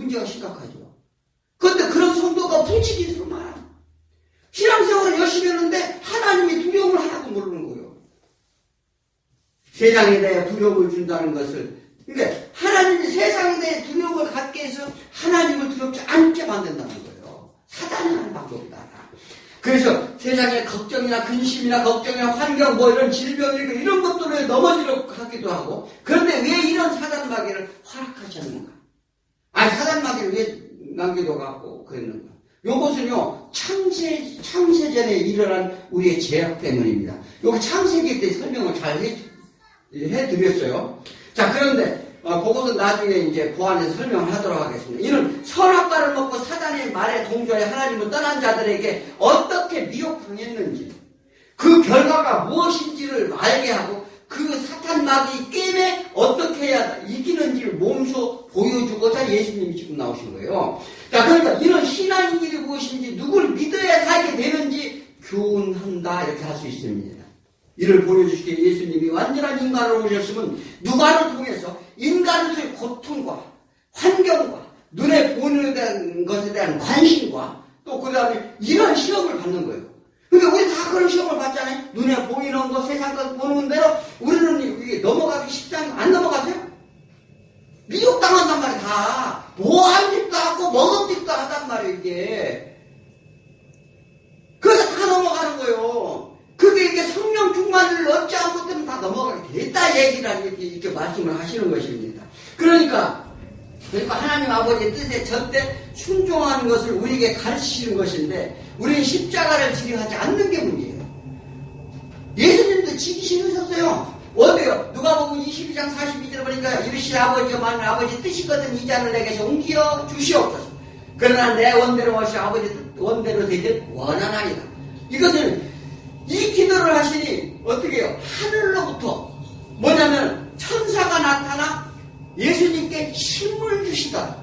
문제가 심각하죠. 그런데 그런 성도가 부지기수로 많아. 신앙생활을 열심히 하는데 하나님이 두려움을 하나도 모르는 거예요. 세상에 대해 두려움을 준다는 것을, 그러니까 하나님이 세상에 대해 두려움을 갖게 해서 하나님을 두렵지 않게 만든다는 거예요. 사단이 하는 방법이다. 그래서 세상에 걱정이나 근심이나 걱정이나 환경 뭐 이런 질병이고 이런 것들을 넘어지려고 하기도 하고, 그런데 왜 이런 사단마귀를 허락하셨는가? 사단마귀를 왜 남기도 갖고 그랬는가? 요것은요, 창세전에 일어난 우리의 죄악 때문입니다. 여기 창세기 때 설명을 잘 해드렸어요. 자, 그런데, 그것은 나중에 이제 보완해서 설명을 하도록 하겠습니다. 이는 선악과를 먹고 사단의 말에 동조해 하나님을 떠난 자들에게 어떻게 미혹당했는지, 그 결과가 무엇인지를 알게 하고, 그 사탄마귀 게임에 어떻게 해야 이기는지를 몸소 보여주고자 예수님이 지금 나오신 거예요. 자, 그러니까 이런 신앙의 길이 무엇인지, 누굴 믿어야 살게 되는지 교훈한다, 이렇게 할 수 있습니다. 이를 보여주시기에 예수님이 완전한 인간으로 오셨으면 누가를 통해서 인간의 고통과 환경과 눈에 보이는 것에 대한 관심과 또 그 다음에 이런 시험을 받는 거예요. 그러니까 우리 다 그런 시험을 받잖아요. 눈에 보이는 것, 세상 것 보는 대로 우리는 이게 넘어가기 쉽지 않아요. 안 넘어가세요? 미혹당한단 말이에요. 다 뭐한 짓도 하고 먹음직도 하단 말이에요. 이게 그래서 다 넘어가는 거예요. 그게 이게 성령 충만을 얻지 않고 때문에 다 넘어가게 됐다 얘기를 이렇게 말씀을 하시는 것입니다. 그러니까 하나님 아버지의 뜻에 절대 순종하는 것을 우리에게 가르치시는 것인데, 우리는 십자가를 지령하지 않는 게 문제예요. 예수님도 지기 싫으셨어요. 어때요? 누가복음 22장 42절 보니까 이르시되 아버지여 만일 아버지 뜻이거든 이 잔을 내게서 옮겨 주시옵소서. 그러나 내 원대로 하시 아버지 뜻 원대로 되길 원하나이다. 이것은 이 기도를 하시니 어떻게 해요? 하늘로부터 뭐냐면 천사가 나타나 예수님께 힘을 주시다.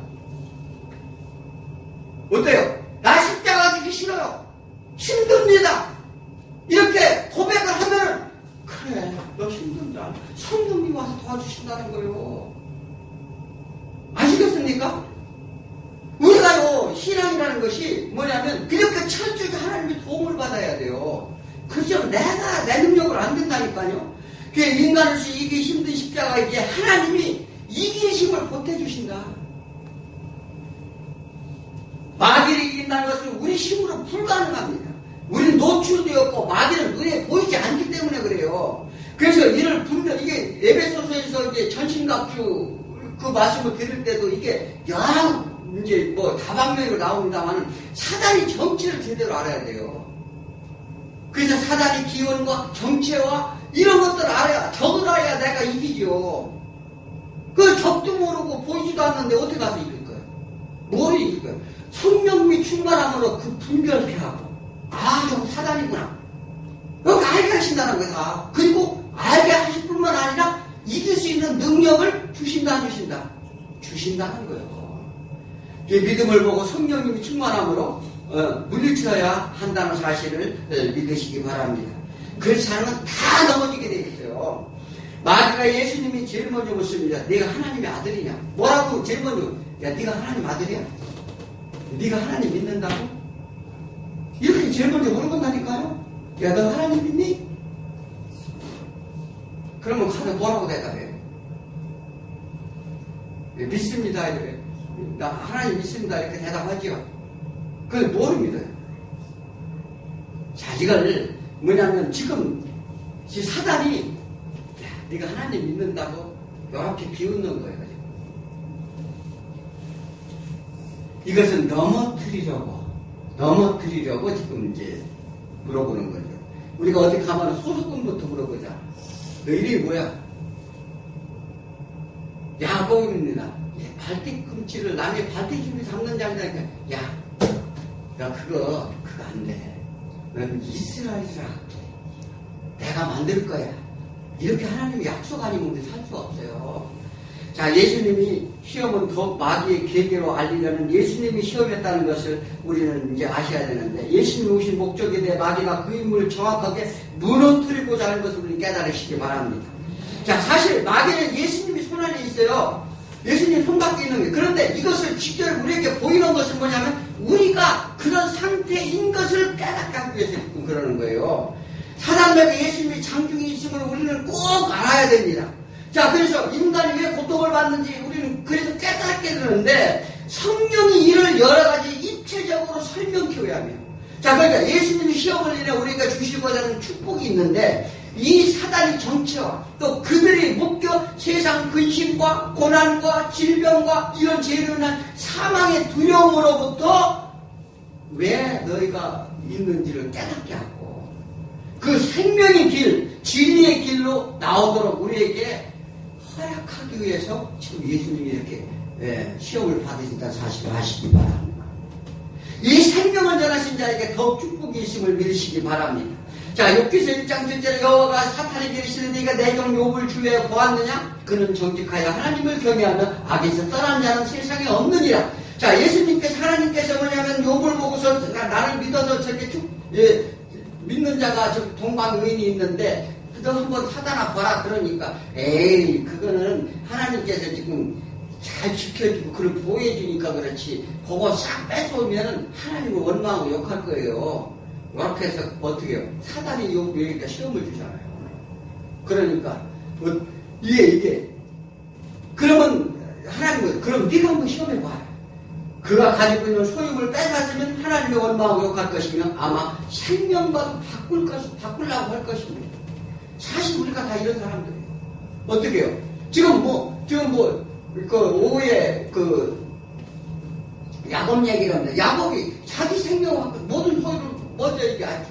어때요? 나 십자가 지기 싫어요. 힘듭니다. 이렇게 고백을 하면, 그래, 너 힘든다. 성령이 와서 도와주신다는 거예요. 아시겠습니까? 우리가요, 신앙이라는 것이 뭐냐면, 그렇게 철저히 하나님의 도움을 받아야 돼요. 그죠? 내가 내 능력으로 안 된다니까요. 그 인간으로서 이기 힘든 십자가 이제 하나님이 이길 힘을 보태주신다. 마귀를 이긴다는 것은 우리 힘으로 불가능합니다. 우리는 노출되었고 마귀는 눈에 보이지 않기 때문에 그래요. 그래서 이를 분명 이게 에베소서에서 이제 전신갑주 그 말씀을 들을 때도 이게 여러 이제 뭐 다방면으로 나옵니다만 사단이 정체를 제대로 알아야 돼요. 그래서 사단의 기원과 정체와 이런 것들을 알아야, 적을 알아야 내가 이기죠. 그 적도 모르고 보이지도 않는데 어떻게 가서 이길 거예요? 뭘 이길 거예요? 성령이 충만함으로 그 분별케 하고, 저거 사단이구나. 그거 알게 하신다는 거야, 다. 그리고 알게 하실 뿐만 아니라 이길 수 있는 능력을 주신다, 안 주신다? 주신다는 거예요. 믿음을 보고 성령님이 충만함으로 물리쳐야 한다는 사실을 믿으시기 바랍니다. 그렇지 않으면 다 넘어지게 되어 있어요. 마귀가 예수님이 제일 먼저 묻습니다. 네가 하나님의 아들이냐? 뭐라고 제일 먼저? 야, 네가 하나님 아들이야? 네가 하나님 믿는다고? 이렇게 제일 먼저 물어본다니까요. 야, 너 하나님 믿니? 그러면 가서 뭐라고 대답해? 믿습니다. 이래. 나 하나님 믿습니다. 이렇게 대답하지요. 그걸 뭘 믿어요? 자기를 뭐냐면 지금 사단이 야, 네가 하나님 믿는다고 이렇게 비웃는 거예요. 이것은 넘어뜨리려고 지금 이제 물어보는 거죠. 우리가 어디 가면 소속금부터 물어보자. 너 이름이 뭐야? 야곱입니다. 발뒤꿈치를 남의 발뒤꿈치 잡는 자니까 야 그거 안 돼. 넌 이스라엘이라 내가 만들 거야. 이렇게 하나님이 약속 아니면 우리 살 수 없어요. 자, 예수님이 시험은 더욱 마귀의 계계로 알리려는 예수님이 시험했다는 것을 우리는 이제 아셔야 되는데, 예수님이 오신 목적에 대해 마귀가 그 인물을 정확하게 무너뜨리고자 하는 것을 우리 깨달으시기 바랍니다. 자, 사실 마귀는 예수님이 손안에 있어요. 예수님 손밖에 있는 거예요. 그런데 이것을 직접 우리에게 보이는 것은 뭐냐면 우리가 그런 상태인 것을 깨닫게 하기 위해서 그러는 거예요. 사단에게 예수님이 장중에 있음을 우리는 꼭 알아야 됩니다. 자, 그래서 인간이 왜 고통을 받는지 우리는 그래서 깨닫게 되는데 성령이 이를 여러 가지 입체적으로 설명키워야 합니다. 자, 그러니까 예수님이 시험을 인해 우리가 주시고자 하는 축복이 있는데 이 사단이 정체와 또 그들의 목표 세상 근심과 고난과 질병과 이런 죄로 인한 사망의 두려움으로부터 왜 너희가 있는지를 깨닫게 하고 그 생명의 길, 진리의 길로 나오도록 우리에게 허락하기 위해서 지금 예수님이 이렇게 시험을 받으신다는 사실을 아시기 바랍니다. 이 생명을 전하신 자에게 더욱 축복이 있음을 믿으시기 바랍니다. 자, 욥기서 1장 7절에 여호와가 사탄에게 이르시되 네가 내 종 욥을 주위에 보았느냐? 그는 정직하여 하나님을 경외하며 악에서 떠난 자는 세상에 없느니라. 자, 예수님께서 하나님께서 뭐냐면 욥을 보고서 나를 믿어서 저렇게 믿는 자가 저 동방의인이 있는데 너 한번 사단아 봐라 그러니까 에이 그거는 하나님께서 지금 잘 지켜주고 그걸 보호해주니까 그렇지 그거 싹 뺏어오면 하나님을 원망하고 욕할 거예요. 이렇게 해서 어떻게 해요? 사단이 여기다 시험을 주잖아요. 그러니까 이게 그러면 하나님은 그럼 네가 한번 시험해봐. 그가 가지고 있는 소유를 뺏었으면 하나님의 원망하고 욕할 것이며 아마 생명과도 바꾸려고 할 것입니다. 사실 우리가 다 이런 사람들이에요. 어떻게 해요? 지금 오후에 야곱 얘기를 합니다. 야곱이 자기 생명과 모든 소유를 먼저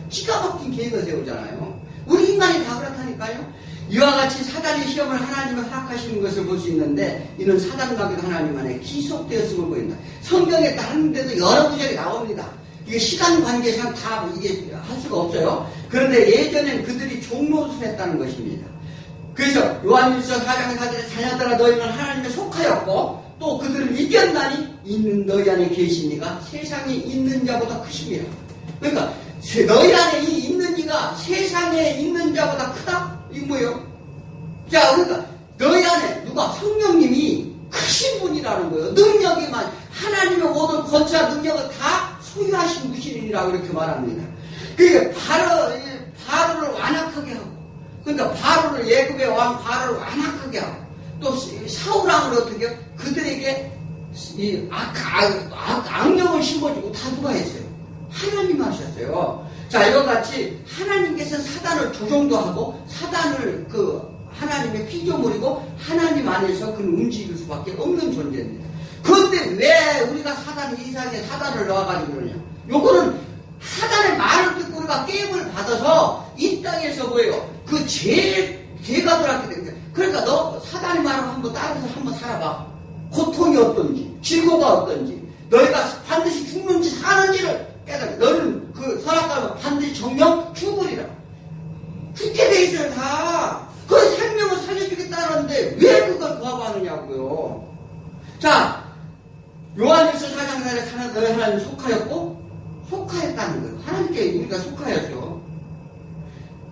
기가 막힌 계획을 세우잖아요. 우리 인간이 다 그렇다니까요. 이와 같이 사단의 시험을 하나님이 허락하시는 것을 볼 수 있는데 이는 사단과도 하나님 안에 기속되었음을 보인다. 성경에 다른 데도 여러 구절이 나옵니다. 이게 시간 관계상 다 이게 할 수가 없어요. 그런데 예전엔 그들이 종노릇했다는 것입니다. 그래서 요한일서 4장 4절에 자녀들아 너희는 하나님에 속하였고 또 그들을 이겼나니 있는 너희 안에 계시니가 세상에 있는 자보다 크십니다. 그러니까 너희 안에 있는 이가 세상에 있는 자보다 크다? 이거 뭐예요? 자, 그러니까 너희 안에 누가 성령님이 크신 분이라는 거예요. 능력이만 하나님의 모든 권세와 능력을 다 소유하신 분이라고 이렇게 말합니다. 그러니까 바로를 완악하게 하고 그러니까 바로를 예굽의 왕 바로를 완악하게 하고 또 사울왕을 어떻게 해요? 그들에게 이 악령을 심어주고 다 누가 했어요? 하나님 하셨어요. 자, 이와 같이 하나님께서 사단을 조종도 하고 사단을 하나님의 피조물이고 하나님 안에서 그는 움직일 수밖에 없는 존재입니다. 그런데 왜 우리가 이 세상에 사단을 넣어가지고 그러냐? 요거는 사단의 말을 듣고 우리가 게임을 받아서 이 땅에서 뭐예요? 그 죄가 들어왔기 때문에 그러니까 너 사단의 말을 한번 따라서 한번 살아봐. 고통이 어떤지 질고가 어떤지 너희가 반드시 죽는지 사는지를 깨달아. 너는 그 선악과는 반드시 정령 죽으리라. 죽게 돼 있어요 다. 그 생명을 살려주겠다는데 왜 그걸 거부하느냐고요. 자, 요한일서 4장 4절에 너희 하나님 속하였다는 거예요. 하나님께 우리가 속하였죠.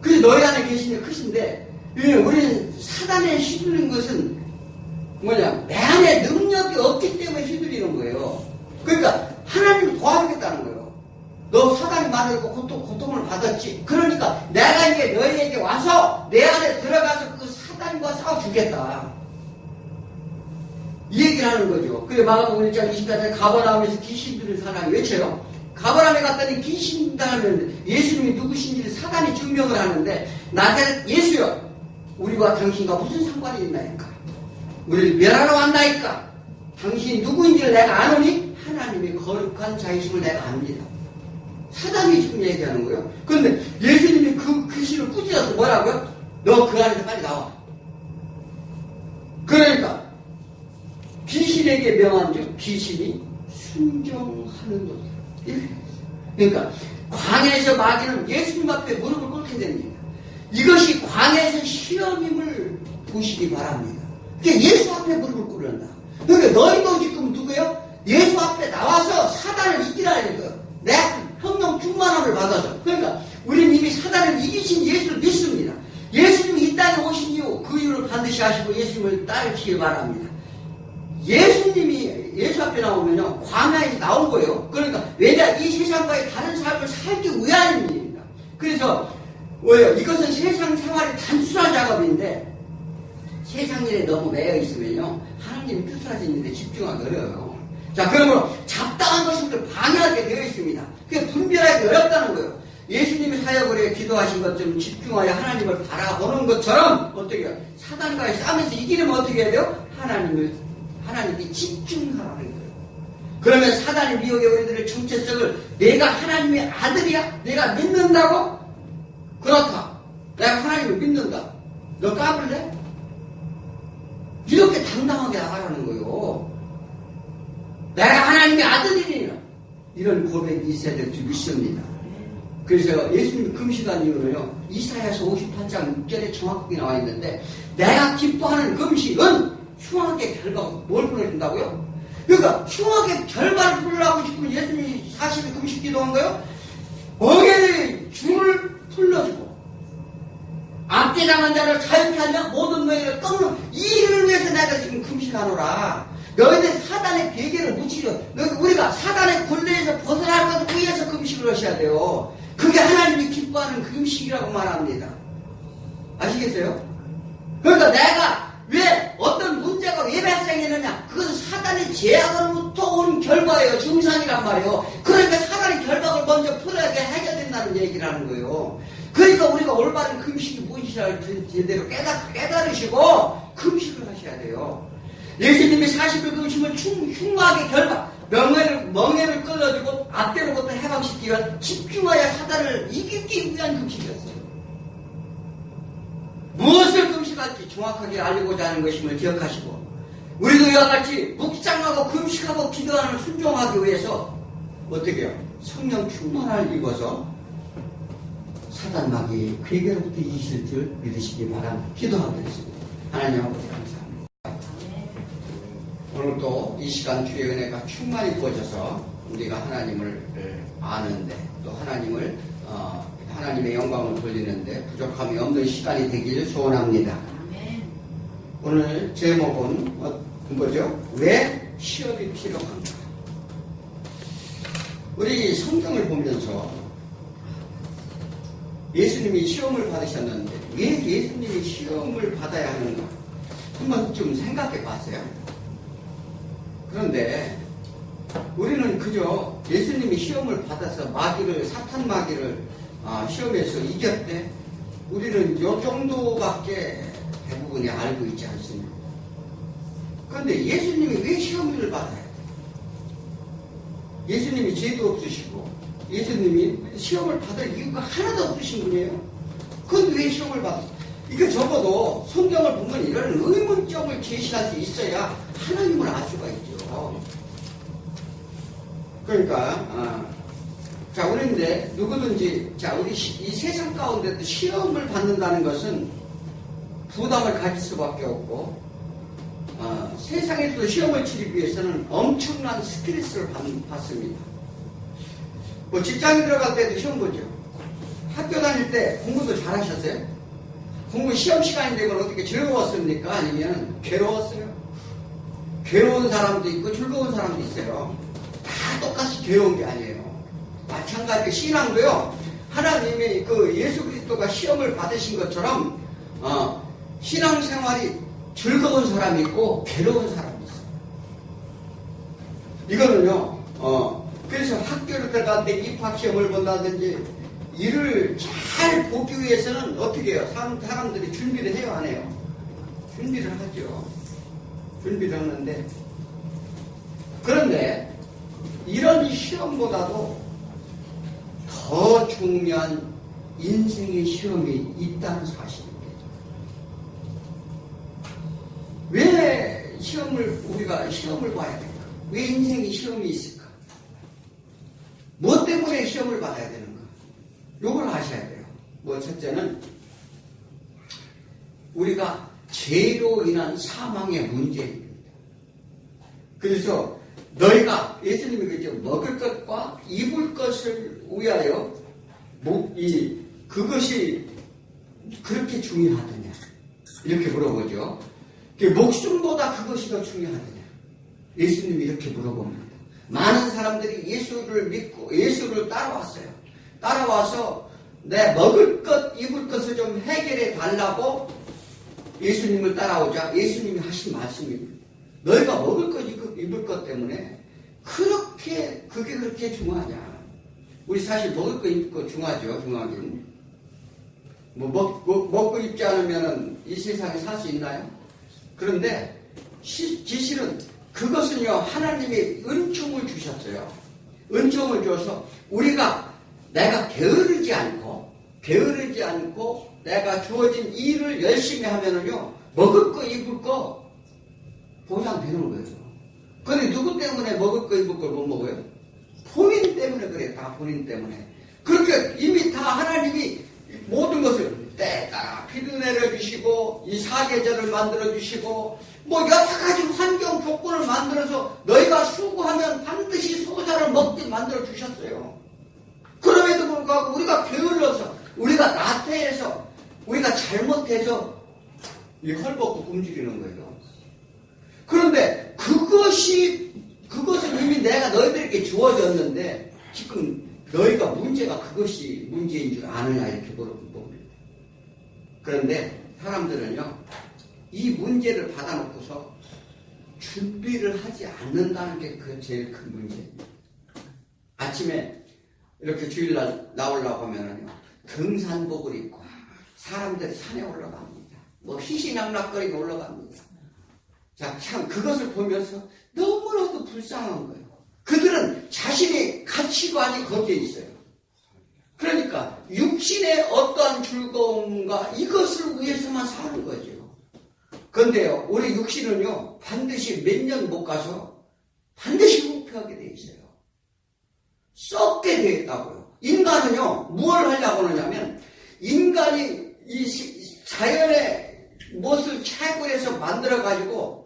그래서 너희 안에 계시니 크신데 우리는 사단에 휘둘린 것은 뭐냐? 내 안에 능력이 없기 때문에 휘둘리는 거예요. 그러니까 하나님이 도와주겠다는 거예요. 너 사단이 많으고 고통을 받았지. 그러니까 내가 이제 너희에게 와서 내 안에 들어가서 그 사단과 싸워주겠다. 이 얘기를 하는 거죠. 그래 마가복음 1장 24절에 가버나움에서 귀신 들은 사람이 외쳐요. 가버나움에 갔더니 귀신 당하면 예수님이 누구신지를 사단이 증명을 하는데 나자렛 예수여 우리와 당신과 무슨 상관이 있나이까? 우리를 멸하러 왔나이까? 당신이 누구인지를 내가 아노니 하나님의 거룩한 자이심을 내가 압니다. 사단이 지금 얘기하는 거예요. 그런데 예수님이 그 귀신을 꾸짖어서 뭐라고요? 너 그 안에서 빨리 나와. 그러니까 귀신에게 명한 즉 귀신이 순종하는 것이다. 그러니까 광야에서 마귀는 예수님 앞에 무릎을 꿇게 됩니다. 이것이 광야에서 시험임을 보시기 바랍니다. 그러니까 예수 앞에 무릎을 꿇는다. 그러니까 너희도 지금 누구예요? 예수 앞에 나와서 사단을 이기라는 거예요. 내 성령 충만함을 받아서. 그러니까 우리는 이미 사단을 이기신 예수를 믿습니다. 예수님이 이 땅에 오신 이유 그 이유를 반드시 하시고 예수님을 따르시길 바랍니다. 예수 앞에 나오면요, 광야에서 나온 거예요. 그러니까, 왜냐, 이 세상과의 다른 삶을 살기 위한 일입니다. 그래서, 왜요? 이것은 세상 생활이 단순한 작업인데, 세상 일에 너무 매여 있으면요, 하나님의 뜻을 하시는데 집중하기 어려워요. 자, 그러므로 잡다한 것을 방해하게 되어 있습니다. 그게 분별하기 어렵다는 거예요. 예수님이 사역을 해 기도하신 것처럼 집중하여 하나님을 바라보는 것처럼, 어떻게 해요? 사단과의 싸움에서 이기려면 어떻게 해야 돼요? 하나님께 집중하라는 거예요. 그러면 사단의 미혹에 우리들의 정체성을 내가 하나님의 아들이야? 내가 믿는다고? 그렇다. 내가 하나님을 믿는다. 너 까불래? 이렇게 당당하게 나가라는 거예요. 내가 하나님의 아들이니라. 이런 고백이 있어야 될 줄 믿습니다. 그래서 예수님이 금식한 이유는요, 이사야서 58장 6절에 정확하게 나와 있는데, 내가 기뻐하는 금식은 흉악의 결과, 뭘 보내준다고요? 그러니까 흉악의 결과를 풀려고 싶으면 예수님이 40일 금식 기도한 거예요? 멍에의 줄을 풀려주고, 압제당한 자를 자유케 하며 모든 멍에를 꺾는 이 일을 위해서 내가 지금 금식하노라. 너희들 사단의 베개를 묻히려. 우리가 사단의 굴레에서 벗어날 것을 위해서 금식을 하셔야 돼요. 그게 하나님이 기뻐하는 금식이라고 말합니다. 아시겠어요? 그러니까 내가 왜 어떤 문제가 왜 발생했느냐? 그것은 사단의 제약으로부터 온 결과예요. 증상이란 말이에요. 그러니까 사단의 결박을 먼저 풀어야 해야 된다는 얘기를 하는 거예요. 그러니까 우리가 올바른 금식이 무엇이라를 제대로 깨달으시고 금식을 하셔야 돼요. 예수님이 40일 금식은 흉악의 결박, 멍에를 끌어주고 앞뒤로부터 해방시키기 위한 집중하여 사단을 이기기 위한 금식이었어요. 무엇을 금식할지 정확하게 알고자 하는 것임을 기억하시고, 우리도 이와 같이 묵상하고 금식하고 기도하는 순종하기 위해서 어떻게 해요? 성령 충만을 입어서 사단마귀 괴계로부터 이기실 줄 믿으시기 바랍니다. 기도하겠습니다. 하나님 아버지 감사합니다. 오늘도 이 시간 주의 은혜가 충만히 부어져서 우리가 하나님을 아는데, 또 하나님의 영광을 돌리는데 부족함이 없는 시간이 되기를 소원합니다. 오늘 제목은 뭐죠? 왜 시험이 필요한가? 우리 성경을 보면서 예수님이 시험을 받으셨는데 왜 예수님이 시험을 받아야 하는가? 한번 좀 생각해 봤어요. 그런데 우리는 그저 예수님이 시험을 받아서 사탄 마귀를 시험에서 이겼대. 우리는 이 정도밖에 대부분이 알고 있지 않습니까? 그런데 예수님이 왜 시험을 받아야 돼? 예수님이 죄도 없으시고 예수님이 시험을 받을 이유가 하나도 없으신 분이에요. 그런데 왜 시험을 받아요? 이게 적어도 성경을 보면 이런 의문점을 제시할 수 있어야 하나님을 알 수가 있죠. 그러니까 자, 우리인데 누구든지 우리 이 세상 가운데도 시험을 받는다는 것은 부담을 가질 수밖에 없고, 세상에서도 시험을 치르기 위해서는 엄청난 스트레스를 받습니다. 뭐 직장에 들어갈 때도 시험 보죠. 학교 다닐 때 공부도 잘하셨어요? 공부 시험 시간이 되면 어떻게 즐거웠습니까? 아니면 괴로웠어요? 괴로운 사람도 있고 즐거운 사람도 있어요. 다 똑같이 괴로운 게 아니에요. 마찬가지로 신앙도요, 하나님의 예수 그리스도가 시험을 받으신 것처럼 신앙생활이 즐거운 사람이 있고 괴로운 사람이 있어요. 이거는요, 그래서 학교를 들어갈 때 입학시험을 본다든지 일을 잘 보기 위해서는 어떻게 해요? 사람들이 준비를 해요, 안 해요? 준비를 하죠. 준비를 하는데, 그런데 이런 시험보다도 더 중요한 인생의 시험이 있다는 사실입니다. 왜 우리가 시험을 봐야 될까? 왜 인생에 시험이 있을까? 뭐 때문에 시험을 받아야 되는가? 요걸 아셔야 돼요. 첫째는 우리가 죄로 인한 사망의 문제입니다. 그래서 너희가 예수님이 그죠? 먹을 것과 입을 것을 위하여 그것이 그렇게 중요하더냐? 이렇게 물어보죠. 목숨보다 그것이 더 중요하더냐? 예수님이 이렇게 물어봅니다. 많은 사람들이 예수를 믿고 예수를 따라왔어요. 따라와서 내 먹을 것, 입을 것을 좀 해결해 달라고 예수님을 따라오자 예수님이 하신 말씀입니다. 너희가 먹을 것, 입을 것 때문에 그게 그렇게 중요하냐. 우리 사실 먹을 거, 입을 거 중요하죠, 중요하긴. 먹고 입지 않으면 이 세상에 살 수 있나요? 그런데 진실은 그것은요, 하나님이 은총을 주셨어요. 은총을 줘서 내가 게으르지 않고 내가 주어진 일을 열심히 하면은요, 먹을 거, 입을 거 보장되는 거예요. 근데 누구 때문에 먹을 거, 입을 걸 못 먹어요? 본인 때문에 그래, 다 본인 때문에. 그렇게 이미 다 하나님이 모든 것을 때에 따라 비도 내려주시고, 이 사계절을 만들어주시고, 여러 가지 환경 조건을 만들어서 너희가 수고하면 반드시 소사를 먹게 만들어주셨어요. 그럼에도 불구하고 우리가 게을러서, 우리가 나태해서, 우리가 잘못해서 이 헐벗고 굶주리는 거예요. 그런데 그것은 이미 내가 너희들에게 주어졌는데 지금 너희가 그것이 문제인 줄 아느냐 이렇게 물어봅니다. 그런데 사람들은요, 이 문제를 받아놓고서 준비를 하지 않는다는 게 그 제일 큰 문제입니다. 아침에 이렇게 주일날 나오려고 하면은요, 등산복을 입고 사람들이 산에 올라갑니다. 희시낙낙거리고 올라갑니다. 자, 참 그것을 보면서 너무나도 불쌍한 거예요. 그들은 자신의 가치관이 거기에 있어요. 그러니까 육신의 어떠한 즐거움과 이것을 위해서만 사는 거죠. 그런데요, 우리 육신은요, 반드시 몇 년 못 가서 반드시 후퇴하게 돼 있어요. 썩게 돼 있다고요. 인간은요, 무엇을 하려고 하냐면, 인간이 이 자연의 무엇을 최고에서 만들어가지고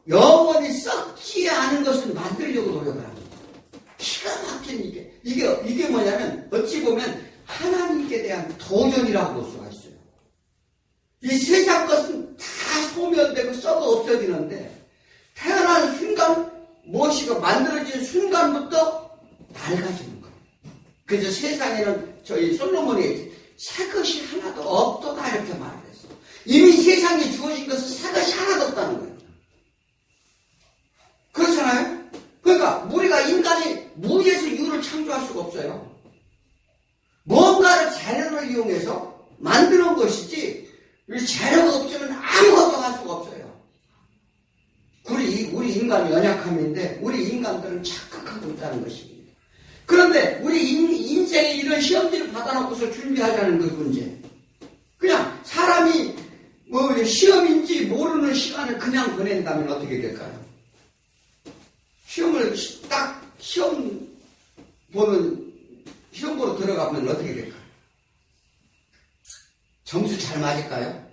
영원히 썩지 않은 것을 만들려고 노력을 합니다. 기가 막힌 이게 뭐냐면, 어찌 보면 하나님께 대한 도전이라고 볼 수가 있어요. 이 세상 것은 다 소멸되고 썩어 없어지는데, 태어난 순간, 무엇이가 만들어진 순간부터 낡아지는 거예요. 그래서 세상에는 저희 솔로몬이 새 것이 하나도 없도다 이렇게 말했어요. 이미 세상에 주어진 것은 새 것이 하나도 없다는 거예요. 그렇잖아요? 그러니까 우리가 인간이 무에서 유를 창조할 수가 없어요. 뭔가를 재료를 이용해서 만드는 것이지 재료가 없으면 아무것도 할 수가 없어요. 우리 인간이 연약함인데 우리 인간들은 착각하고 있다는 것입니다. 그런데 우리 인생에 이런 시험지를 받아놓고서 준비하자는 그 문제. 그냥 사람이 시험인지 모르는 시간을 그냥 보낸다면 어떻게 될까요? 시험을 시험 보러 들어가면 어떻게 될까요? 점수 잘 맞을까요?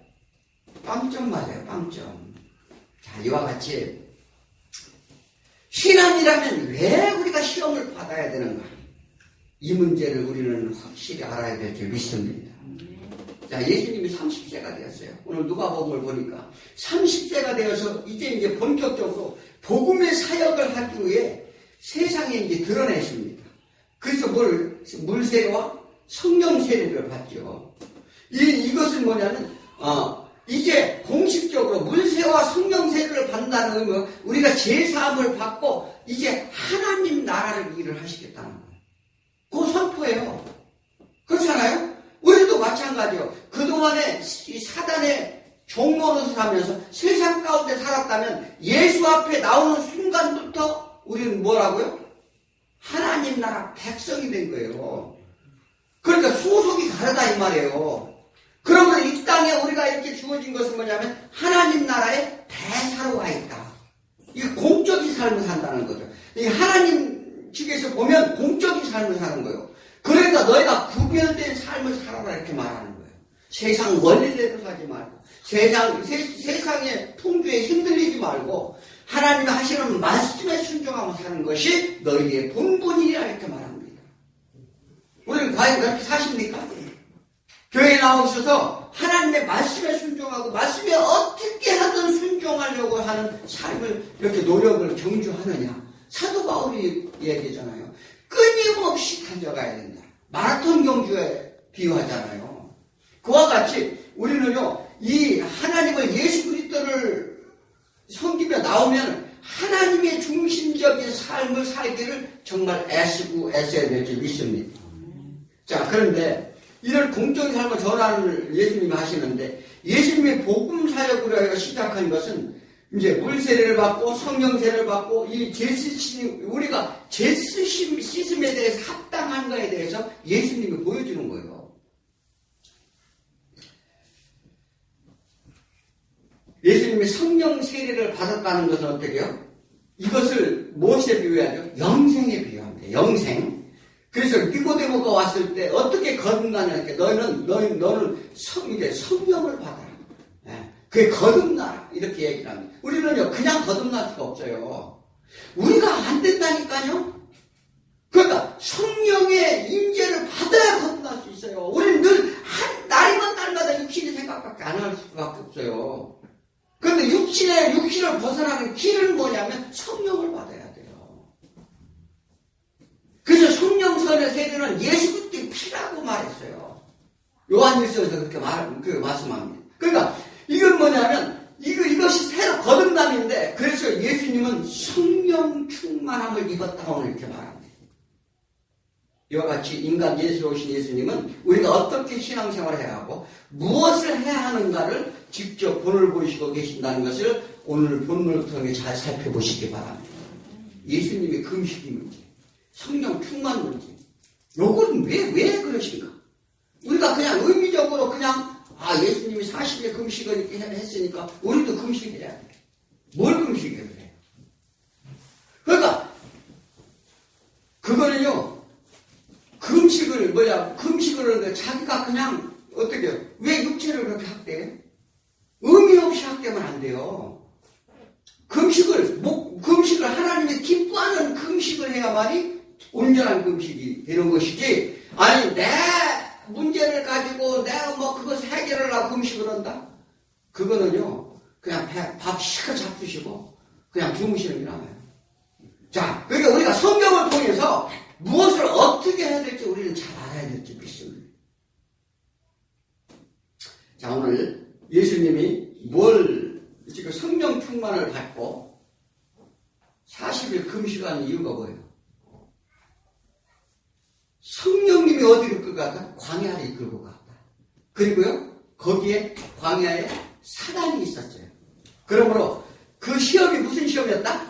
빵점 맞아요, 빵점. 자, 이와 같이 신앙이라면 왜 우리가 시험을 받아야 되는가? 이 문제를 우리는 확실히 알아야 될 줄 믿습니다. 자, 예수님이 30세가 되었어요. 오늘 누가복음을 보니까 30세가 되어서 이제 본격적으로 복음의 사역을 하기 위해 세상에 이제 드러내십니다. 그래서 물세례와 성령 세례를 받죠. 이것은 뭐냐면, 이제 공식적으로 물세와 성령 세례를 받는다는 의미는 우리가 제사함을 받고 이제 하나님 나라를 일을 하시겠다는 거예요. 그 선포예요. 그렇잖아요? 우리도 마찬가지요. 그동안에 이 사단의 종노릇을 하면서 세상 가운데 살았다면 예수 앞에 나오는 순간부터 우리는 뭐라고요? 하나님 나라 백성이 된 거예요. 그러니까 소속이 다르다 이 말이에요. 그러면 이 땅에 우리가 이렇게 주어진 것은 뭐냐면 하나님 나라의 대사로 와 있다. 이게 공적인 삶을 산다는 거죠. 이 하나님 측에서 보면 공적인 삶을 사는 거예요. 그러니까 너희가 구별된 삶을 살아라 이렇게 말하는 거예요. 세상 원리대로 살지 말고 세상의 풍조에 흔들리지 말고 하나님이 하시는 말씀에 순종하고 사는 것이 너희의 본분이라 이렇게 말합니다. 우리는 과연 그렇게 사십니까? 교회에 나오셔서 하나님의 말씀에 순종하고 말씀에 어떻게 하든 순종하려고 하는 삶을 이렇게 노력을 경주하느냐. 사도 바울이 얘기잖아요. 끊임없이 달려가야 된다. 마라톤 경주에 비유하잖아요. 그와 같이 우리는요, 이 하나님을 예수 그리스도를 섬기며 나오면 하나님의 중심적인 삶을 살기를 정말 애써야 될 줄 믿습니다. 자, 그런데 이런 공적인 삶을 전하는 예수님이 하시는데, 예수님의 복음 사역으로 시작한 것은 이제 물 세례를 받고 성령 세례를 받고 이 우리가 시스템에 대해서 합당한 거에 대해서 예수님이 보여주는 거예요. 예수님이 성령 세례를 받았다는 것은 어떻게 해요? 이것을 무엇에 비유하죠? 영생에 비유합니다. 영생. 그래서 니고데모가 왔을 때 어떻게 거듭나냐? 너는 성령을 받아라. 그게 거듭나라. 이렇게 얘기를 합니다. 우리는요, 그냥 거듭날 수가 없어요. 우리가 안 된다니까요? 그러니까 성령의 임재를 받아야 거듭날 수 있어요. 우리는 늘 날이면 날마다 육신의 생각밖에 안 할 수밖에 없어요. 그런데 육신을 벗어나는 길은 뭐냐면 성령을 받아야 돼요. 그래서 성령선의 세례는 예수 그리스도의 피라고 말했어요. 요한일서에서 그렇게 말씀합니다. 그러니까 이건 뭐냐면 이것이 새로 거듭남인데, 그래서 예수님은 성령 충만함을 입었다 오늘 이렇게 말합니다. 이와 같이 인간 예수로 오신 예수님은 우리가 어떻게 신앙생활을 해야 하고 무엇을 해야 하는가를 직접 본을 보이시고 계신다는 것을 오늘 본문을 통해 잘 살펴보시기 바랍니다. 예수님의 금식이 문제, 성령 충만 문제, 요건 왜 그러신가? 우리가 그냥 의미적으로 그냥 예수님이 40일 금식을 했으니까 우리도 금식해야 돼. 뭘 금식해야 돼? 그러니까 그거는요, 금식을 하는데 자기가 그냥 어떻게 해요? 왜 육체를 그렇게 학대해? 의미 없이 학대면 안 돼요. 금식을 하나님이 기뻐하는 금식을 해야만이 온전한 금식이 되는 것이지, 아니 내 문제를 가지고 내가 그것을 해결을 하고 금식을 한다? 그거는요, 그냥 밥 시커 잡수시고 그냥 주무시는 게 나아요. 자, 그러니까 우리가 성경을 통해서 무엇을 어떻게 해야 될지 우리는 잘 알아야 될지 믿습니다. 자, 오늘 예수님이 지금 성령 충만을 받고 40일 금식하는 이유가 뭐예요? 성령님이 어디로 끌고 갔다? 광야를 이끌고 갔다. 그리고요, 거기에 광야에 사단이 있었어요. 그러므로 그 시험이 무슨 시험이었다?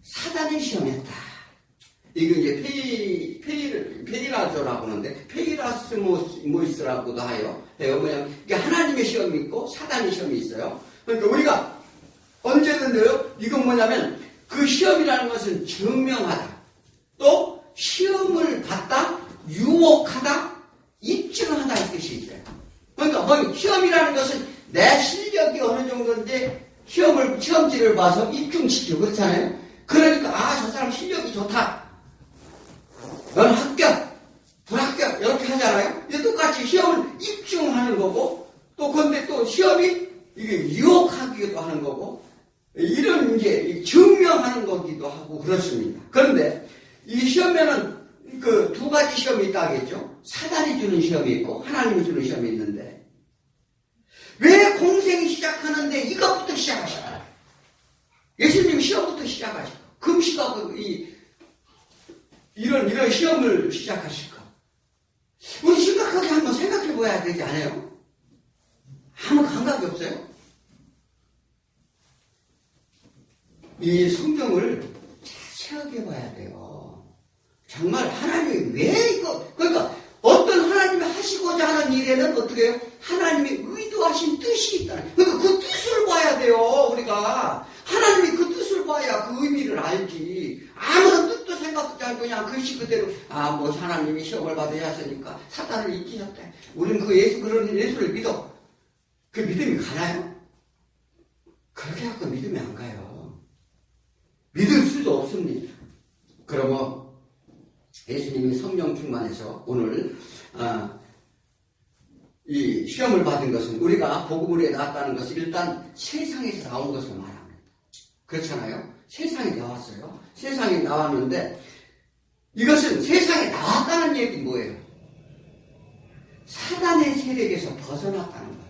사단의 시험이었다. 이거 이제 페이라조라고 하는데, 페이라스모이스라고도 해요. 이게 하나님의 시험이 있고 사단의 시험이 있어요. 그러니까 우리가 언제든지요, 이건 뭐냐면 그 시험이라는 것은 증명하다, 또 시험을 받다, 유혹하다, 입증하다 이 뜻이 있어요. 그러니까 시험이라는 것은 내 실력이 어느 정도인데 시험지를 봐서 입증시키고 그렇잖아요. 그러니까 저 사람 실력이 좋다, 넌 합격, 불합격 이렇게 하잖아요. 똑같이 시험을 입증하는 거고, 또 근데 또 시험이 이게 유혹하기도 하는 거고, 이런 이제 증명하는 거기도 하고 그렇습니다. 그런데 이 시험에는 그 두 가지 시험이 있다 하겠죠. 사단이 주는 시험이 있고 하나님이 주는 시험이 있는데, 왜 공생이 시작하는데 이것부터 시작하실까요? 예수님 시험부터 시작하실까? 금식하고 이런 시험을 시작하실까? 우리 심각하게 한번 생각해 봐야 되지 않아요? 아무 감각이 없어요? 이 성경을 자세하게 봐야 돼요. 정말 하나님이 왜 그러니까 어떤 하나님이 하시고자 하는 일에는 어떻게 해요? 하나님이 의도하신 뜻이 있다. 그러니까 그 뜻을 봐야 돼요, 우리가. 하나님이 그 뜻을 봐야 그 의미를 알지. 아무런 뜻도 생각도 않고 그냥 글씨 그대로, 하나님이 시험을 받으셔야 했으니까 사단을 이기셨대. 우리는 그런 예수를 믿어. 그 믿음이 가나요? 그렇게 갖고 믿음이 안 가요. 믿을 수도 없습니다. 그러면 예수님이 성령 충만해서 오늘 이 시험을 받은 것은 우리가 복음으로 나왔다는 것은 일단 세상에서 나온 것을 말합니다. 그렇잖아요? 세상에 나왔어요. 세상에 나왔는데 이것은 세상에 나왔다는 얘기 뭐예요? 사단의 세력에서 벗어났다는 거예요.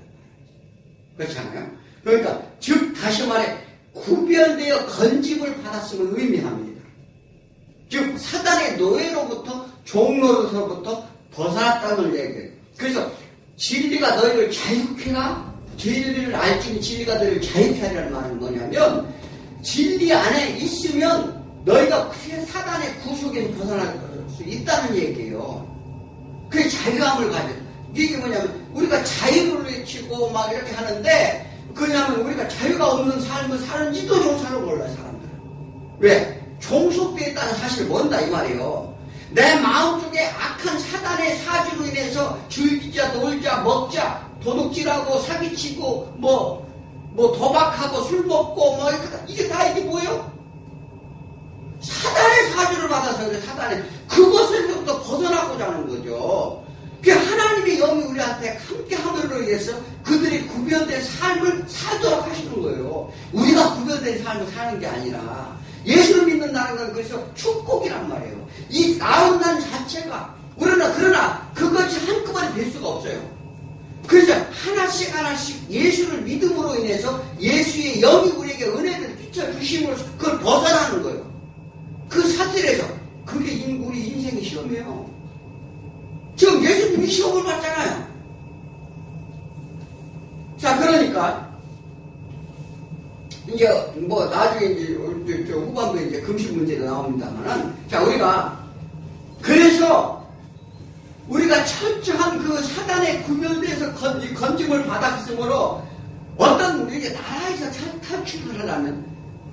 그렇잖아요? 그러니까 즉 다시 말해 구별되어 건짐을 받았음을 의미합니다. 즉 사단의 노예로부터 종로로서부터 벗어났다는 얘기예요. 그래서 진리가 너희를 자유케 하라. 진리를 알지니 진리가 너희를 자유케 하라는 말은 뭐냐면 진리 안에 있으면 너희가 사단의 구속에서 벗어날 수 있다는 얘기예요. 그게 자유함을 가져. 이게 뭐냐면 우리가 자유를 외치고 막 이렇게 하는데 그냐면 우리가 자유가 없는 삶을 사는지도 조차를 몰라요, 사람들은. 왜? 종속되어 있다는 사실을 모른다 이 말이에요. 내 마음속에 악한 사단의 사주로 인해서 즐기자, 놀자, 먹자, 도둑질하고 사기치고 뭐 도박하고 술 먹고 뭐 이게 다 이게 뭐예요? 사단의 사주를 받아서 그래. 사단의 그것에서부터 벗어나고자 하는 거죠. 그 하나님의 영이 우리한테 함께 함으로 인해서 그들이 구별된 삶을 살도록 하시는 거예요. 우리가 구별된 삶을 사는 게 아니라 예수를 믿는다는 건 그래서 축복이란 말이에요. 이 나온다는 자체가 그러나 그것이 한꺼번에 될 수가 없어요. 그래서 하나씩 예수를 믿음으로 인해서 예수의 영이 우리에게 은혜를 끼쳐주심으로 그걸 벗어나는 거예요. 그 사실에서 그게 우리 인생의 시험이에요. 지금 예수님이 시험을 받잖아요. 자, 그러니까 이제 뭐 나중에 이제 후반부에 이제 금식 문제가 나옵니다만은 자 우리가 그래서 우리가 철저한 그 사단의 구별돼서 건짐을 받았으므로 어떤 이게 나라에서 탈출을 하려면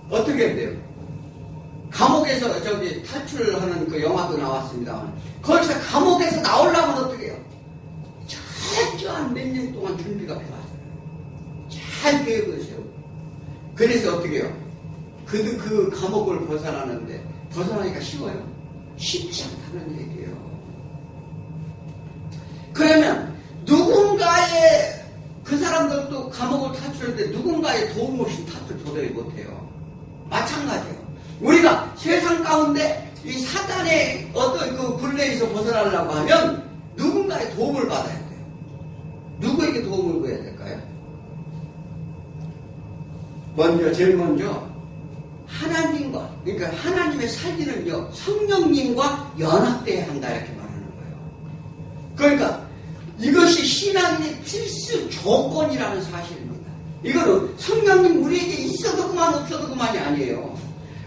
어떻게 해야 돼요? 감옥에서 탈출하는 그 영화도 나왔습니다. 거기서 감옥에서 나오려면 어떻게 해요? 철저한 몇 년 동안 준비가 필요하죠. 잘 계획을 세우고. 그래서 어떻게 해요? 그 감옥을 벗어나니까 쉬워요? 쉽지 않다는 얘기예요. 그러면 누군가의 그 사람들도 감옥을 탈출했는데 누군가의 도움 없이 탈출 도저히 못해요. 마찬가지예요. 우리가 세상 가운데 이 사단의 어떤 그 굴레에서 벗어나려고 하면 누군가의 도움을 받아야 돼요. 누구에게 도움을 구해야 될까요? 제일 먼저 하나님과 그러니까 하나님의 살기는요 성령님과 연합돼야 한다 이렇게 말하는 거예요. 그러니까 이것이 신앙인의 필수 조건이라는 사실입니다. 이거는 성령님 우리에게 있어도 그만 없어도 그만이 아니에요.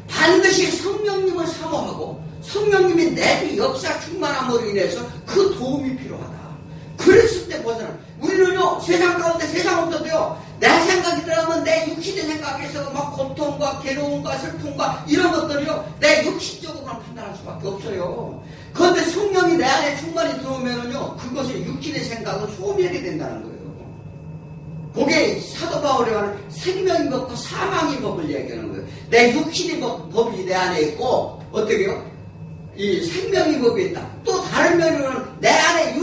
반드시 성령님을 사모하고 성령님이 내 역사 충만함으로 인해서 그 도움이 필요하다. 그랬을 때 벗어나. 우리는요 세상 가운데 세상 없어도요 내 생각이 들어가면 내 육신의 생각에서 막 고통과 괴로움과 슬픔과 이런 것들이요 내 육신적으로만 판단할 수밖에 없어요. 그런데 성령이 내 안에 충만히 들어오면은요 그것이 육신의 생각은 소멸이 된다는 거예요. 그게 사도 바울이 말하는 생명의 법과 사망의 법을 얘기하는 거예요. 내 육신의 법이 내 안에 있고 어떻게 해요? 이 생명의 법이 있다. 또 다른 면으로는 내 안에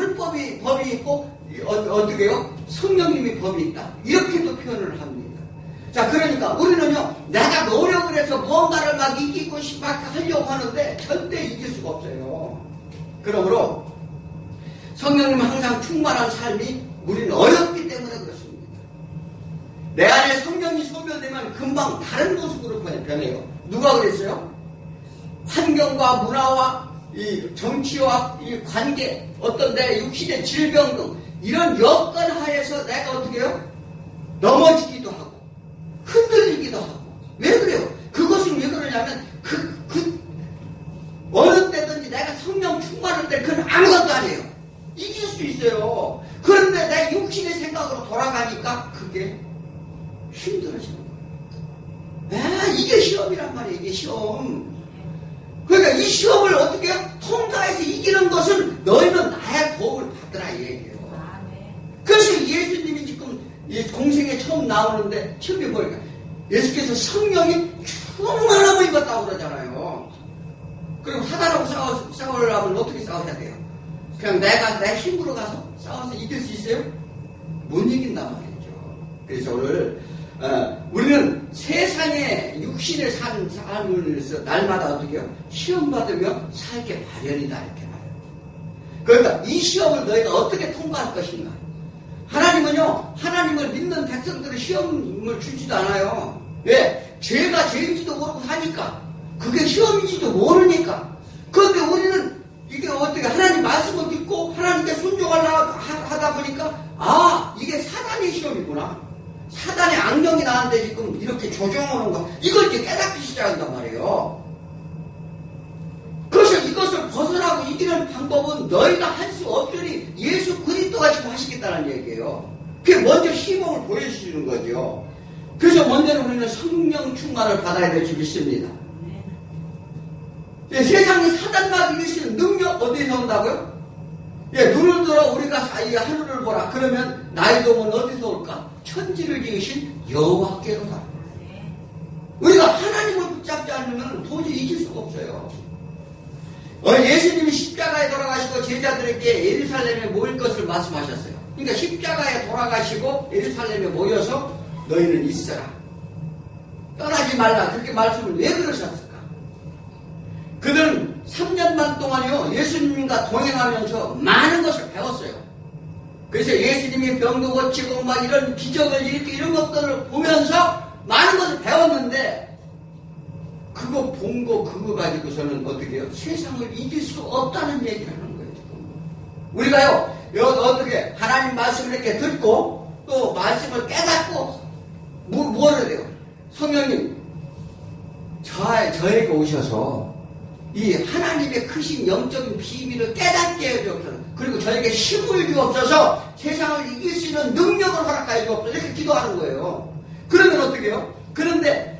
법이 있고 어떻게 해요? 성령님의 법이 있다. 이렇게도 표현을 합니다. 자, 그러니까 우리는요 내가 노력을 해서 뭔가를 막 이기고 막 하려고 하는데 절대 이길 수가 없어요. 그러므로 성령님은 항상 충만한 삶이 우리는 어렵기 때문에 그렇습니다. 내 안에 성령이 소멸되면 금방 다른 모습으로 변해요. 누가 그랬어요? 환경과 문화와 이 정치와 이 관계, 어떤 내 육신의 질병 등 이런 여건 하에서 내가 어떻게 해요? 넘어지기도 하고 흔들리기도 하고. 왜 그래요? 그것은 왜 그러냐면 어느 때든지 내가 성령 충만할 때 그건 아무것도 아니에요. 이길 수 있어요. 그런데 내 육신의 생각으로 돌아가니까 그게 힘들어지는 거예요. 이게 시험이란 말이에요. 이게 시험. 그러니까 이 시험을 어떻게 통과해서 이기는 것은 너희는 나의 도움을 받으라 이 얘기예요. 그래서 예수님이 지금 이 공생에 처음 나오는데 처음에 보니까 예수께서 성령이 충만함을 입었다고 그러잖아요. 그리고 사단하고 싸우려면 어떻게 싸워야 돼요? 그냥 내가 내 힘으로 가서 싸워서 이길 수 있어요? 못 이긴단 말이죠. 그래서 오늘 우리는 세상에 육신의 삶을 날마다 어떻게 해요? 시험 받으며 살게 마련이다 이렇게 말해요. 그러니까 이 시험을 너희가 어떻게 통과할 것인가? 하나님은요, 하나님을 믿는 백성들은 시험을 주지도 않아요. 왜? 죄가 죄인지도 모르고 사니까. 그게 시험인지도 모르니까. 그런데 우리는 이게 어떻게 하나님 말씀을 듣고 하나님께 순종하려고 하다 보니까 이게 사단의 시험이구나. 사단의 악령이 나한테 지금 이렇게 조종하는 거, 이걸 이제 깨닫기 시작한단 말이에요. 그래서 이것을 벗어나고 이기는 방법은 너희가 할 수 없으니 예수 그리스도가 지금 하시겠다는 얘기예요. 그게 먼저 희망을 보여주시는 거죠. 그래서 먼저는 우리는 성령 충만을 받아야 될 줄 믿습니다. 세상에 사단과 이기시는 능력 어디서 온다고요? 눈을 들어 우리가 이 하늘을 보라. 그러면 나의 도움은 어디서 올까? 천지를 지으신 여호와께로다. 우리가 하나님을 붙잡지 않으면 도저히 이길 수가 없어요. 예수님이 십자가에 돌아가시고 제자들에게 예루살렘에 모일 것을 말씀하셨어요. 그러니까 십자가에 돌아가시고 예루살렘에 모여서 너희는 있어라. 떠나지 말라. 그렇게 말씀을 왜 그러셨을까? 그들은 3년 반 동안요, 예수님과 동행하면서 많은 것을 배웠어요. 그래서 예수님이 병도 고치고 막 이런 기적을 일으키고 이런 것들을 보면서 많은 것을 배웠는데, 그거 본 거 그거 가지고서는 어떻게 해요? 세상을 이길 수 없다는 얘기를 하는 거예요. 우리가요, 어떻게 하나님 말씀을 이렇게 듣고 또 말씀을 깨닫고 뭐를 해요? 성령님 저에게 오셔서 이 하나님의 크신 영적인 비밀을 깨닫게 해주옵소서. 그리고 저에게 힘을 주옵소서. 세상을 이길 수 있는 능력을 허락하여 주옵소서. 이렇게 기도하는 거예요. 그러면 어떻게 해요? 그런데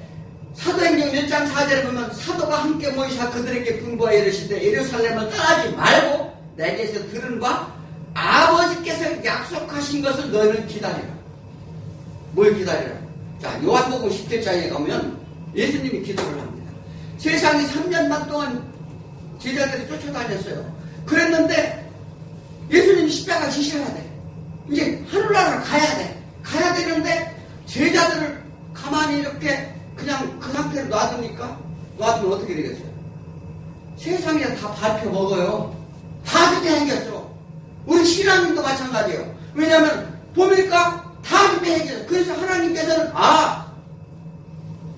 사도행전 1장 4절에 보면 사도가 함께 모이사 그들에게 분부하여 이르시되 예루살렘을 떠나지 말고 내게서 들은 바 아버지께서 약속하신 것을 너희는 기다리라. 뭘 기다리라? 자, 요한복음 10절장에 가면 예수님이 기도를 합니다. 세상이 3년 반 동안 제자들이 쫓아다녔어요. 그랬는데 예수님이 십자가 지셔야 돼. 이제 하늘나라를 가야 돼. 가야 되는데 제자들을 가만히 이렇게 그냥 그 상태로 놔두면 어떻게 되겠어요? 세상에 다 밟혀 먹어요. 다 죽게 생겼어. 우리 신앙님도 마찬가지예요. 왜냐하면 보니까 다 죽게 생겼어. 그래서 하나님께서는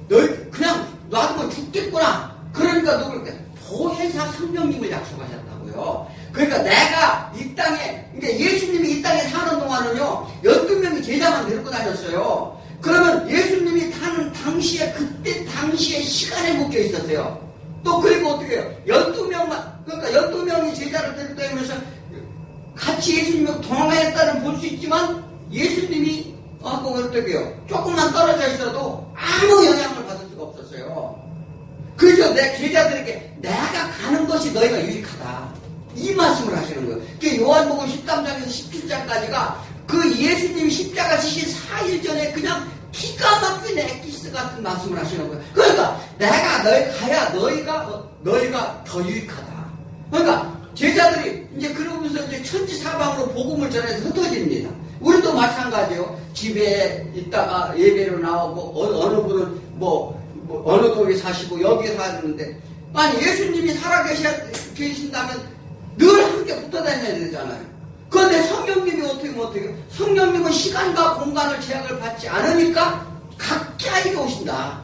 너희 그냥 놔두면 죽겠구나. 그러니까 누굴까? 보혜사 성령님을 약속하셨다고요. 그러니까 내가 이 땅에, 그러니까 예수님이 이 땅에 사는 동안은요, 12명이 제자만 데리고 다녔어요. 그러면 예수님이 타는 그때 당시에 시간에 묶여 있었어요. 또 그리고 어떻게 해요? 12명만, 그러니까 12명이 제자를 데리고 다니면서 같이 예수님과 동행했다는 볼 수 있지만 예수님이 어떻게 해요? 조금만 떨어져 있어도 아무 영향을 받을 수가 없었어요. 그래서 내 제자들에게 내가 가는 것이 너희가 유익하다. 이 말씀을 하시는 거예요. 그 요한복음 13장에서 17장까지가 그 예수님 십자가 지신 4일 전에 그냥 기가 막힌 엑기스 같은 말씀을 하시는 거예요. 그러니까 내가 가야 너희가 더 유익하다. 그러니까 제자들이 이제 그러면서 이제 천지 사방으로 복음을 전해서 흩어집니다. 우리도 마찬가지예요. 집에 있다가 예배로 나오고 어느 분은 어느 동에 사시고 여기에 사는데 아니 예수님이 살아계신다면 늘 함께 붙어 다녀야 되잖아요. 그런데 성령님이 어떻게 해요? 성령님은 시간과 공간을 제약을 받지 않으니까 각자에게 오신다.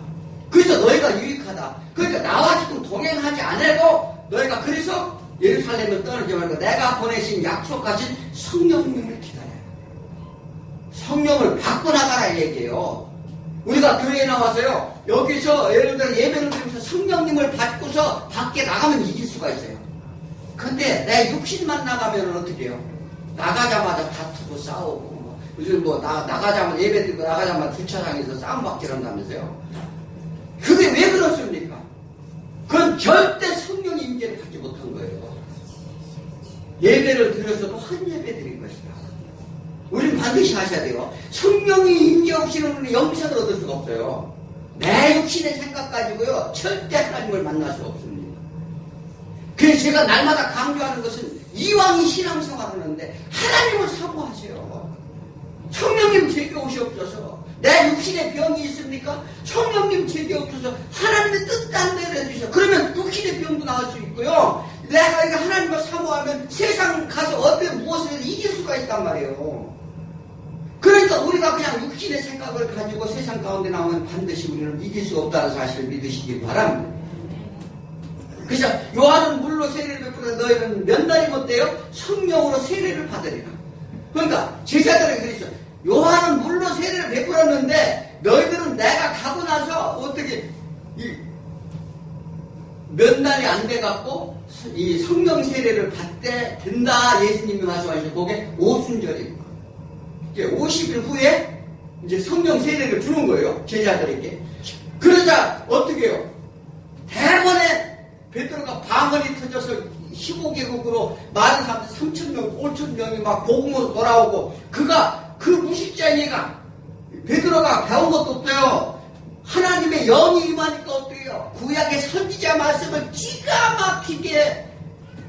그래서 너희가 유익하다. 그러니까 나와 지금 동행하지 않아도 너희가 그래서 예루살렘을 떠나지 말고 내가 보내신 약속하신 성령님을 기다려라. 성령을 받고 나가라 얘기해요. 우리가 교회에 나와서요, 여기서 예를 들어 예배를 드리면서 성령님을 받고서 밖에 나가면 이길 수가 있어요. 근데 내 육신만 나가면 어떻게 해요? 나가자마자 다투고 싸우고, 요즘 나가자마자 예배 드리고 나가자마자 주차장에서 싸움받기 한다면서요. 그게 왜 그렇습니까? 그건 절대 성령의 임재를 갖지 못한 거예요. 예배를 드려서도 한 예배 드린 것이다. 우리는 반드시 하셔야 돼요. 성령이 임재 없이는 우리는 영생을 얻을 수가 없어요. 내 육신의 생각 가지고요, 절대 하나님을 만날 수 없습니다. 그래서 제가 날마다 강조하는 것은 이왕이 신앙생활을 하는데 하나님을 사모하세요. 성령님 제게 오시옵소서. 내 육신에 병이 있습니까? 성령님 제게 없어서 하나님의 뜻대로 해주셔. 그러면 육신의 병도 나을 수 있고요. 내가 이거 하나님을 사모하면 세상 가서 어떤 무엇을 이길 수가 있단 말이에요. 그러니까 우리가 그냥 육신의 생각을 가지고 세상 가운데 나오면 반드시 우리는 이길 수 없다는 사실을 믿으시기 바랍니다. 그래서 요한은 물로 세례를 베풀어 너희는 면단이 못돼요? 성령으로 세례를 받으리라. 그러니까 제자들에게 그랬어요. 요한은 물로 세례를 베풀었는데 너희들은 내가 가고 나서 어떻게 면단이 안 돼갖고 이 성령 세례를 받게 된다. 예수님이 말씀하신 그게 오순절입니다. 이제 50일 후에 이제 성령 세례를 주는 거예요. 제자들에게. 그러자 어떻게 해요? 대번에 베드로가 방언이 터져서 15개국으로 많은 사람들 3,000명, 5,000명이 막 복음으로 돌아오고 그 무식자니가 베드로가 배운 것도 없어요. 하나님의 영이 임하니까 어때요? 구약의 선지자 말씀을 기가 막히게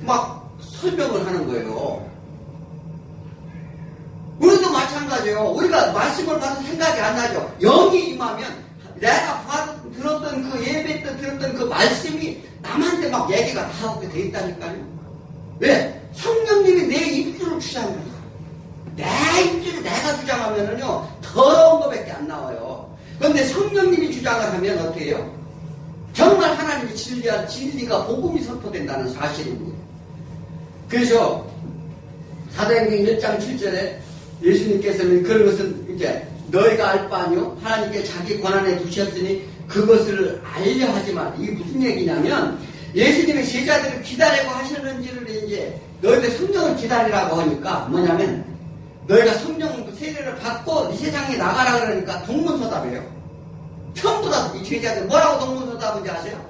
막 설명을 하는 거예요. 우리도 마찬가지예요. 우리가 말씀을 봐서 생각이 안 나죠. 영이 임하면 내가 들었던 그 예배 때 들었던 그 말씀이 남한테 막 얘기가 다 오게 돼 있다니까요. 왜? 성령님이 내 입술을 주장합니다. 내 입술을 내가 주장하면은요, 더러운 것밖에 안 나와요. 그런데 성령님이 주장을 하면 어떻게 해요? 정말 하나님의 진리가 복음이 선포된다는 사실입니다. 그래서 사도행전 1장 7절에 예수님께서는 그런 것은 이제 너희가 알 바 아니요? 하나님께 자기 권한에 두셨으니 그것을 알려 하지 마. 이게 무슨 얘기냐면 예수님의 제자들을 기다리고 하셨는지를 이제 너희들 성령을 기다리라고 하니까 뭐냐면 너희가 성령 세례를 받고 이 세상에 나가라 그러니까 동문서답이에요. 전부 다 이 제자들 뭐라고 동문서답인지 아세요?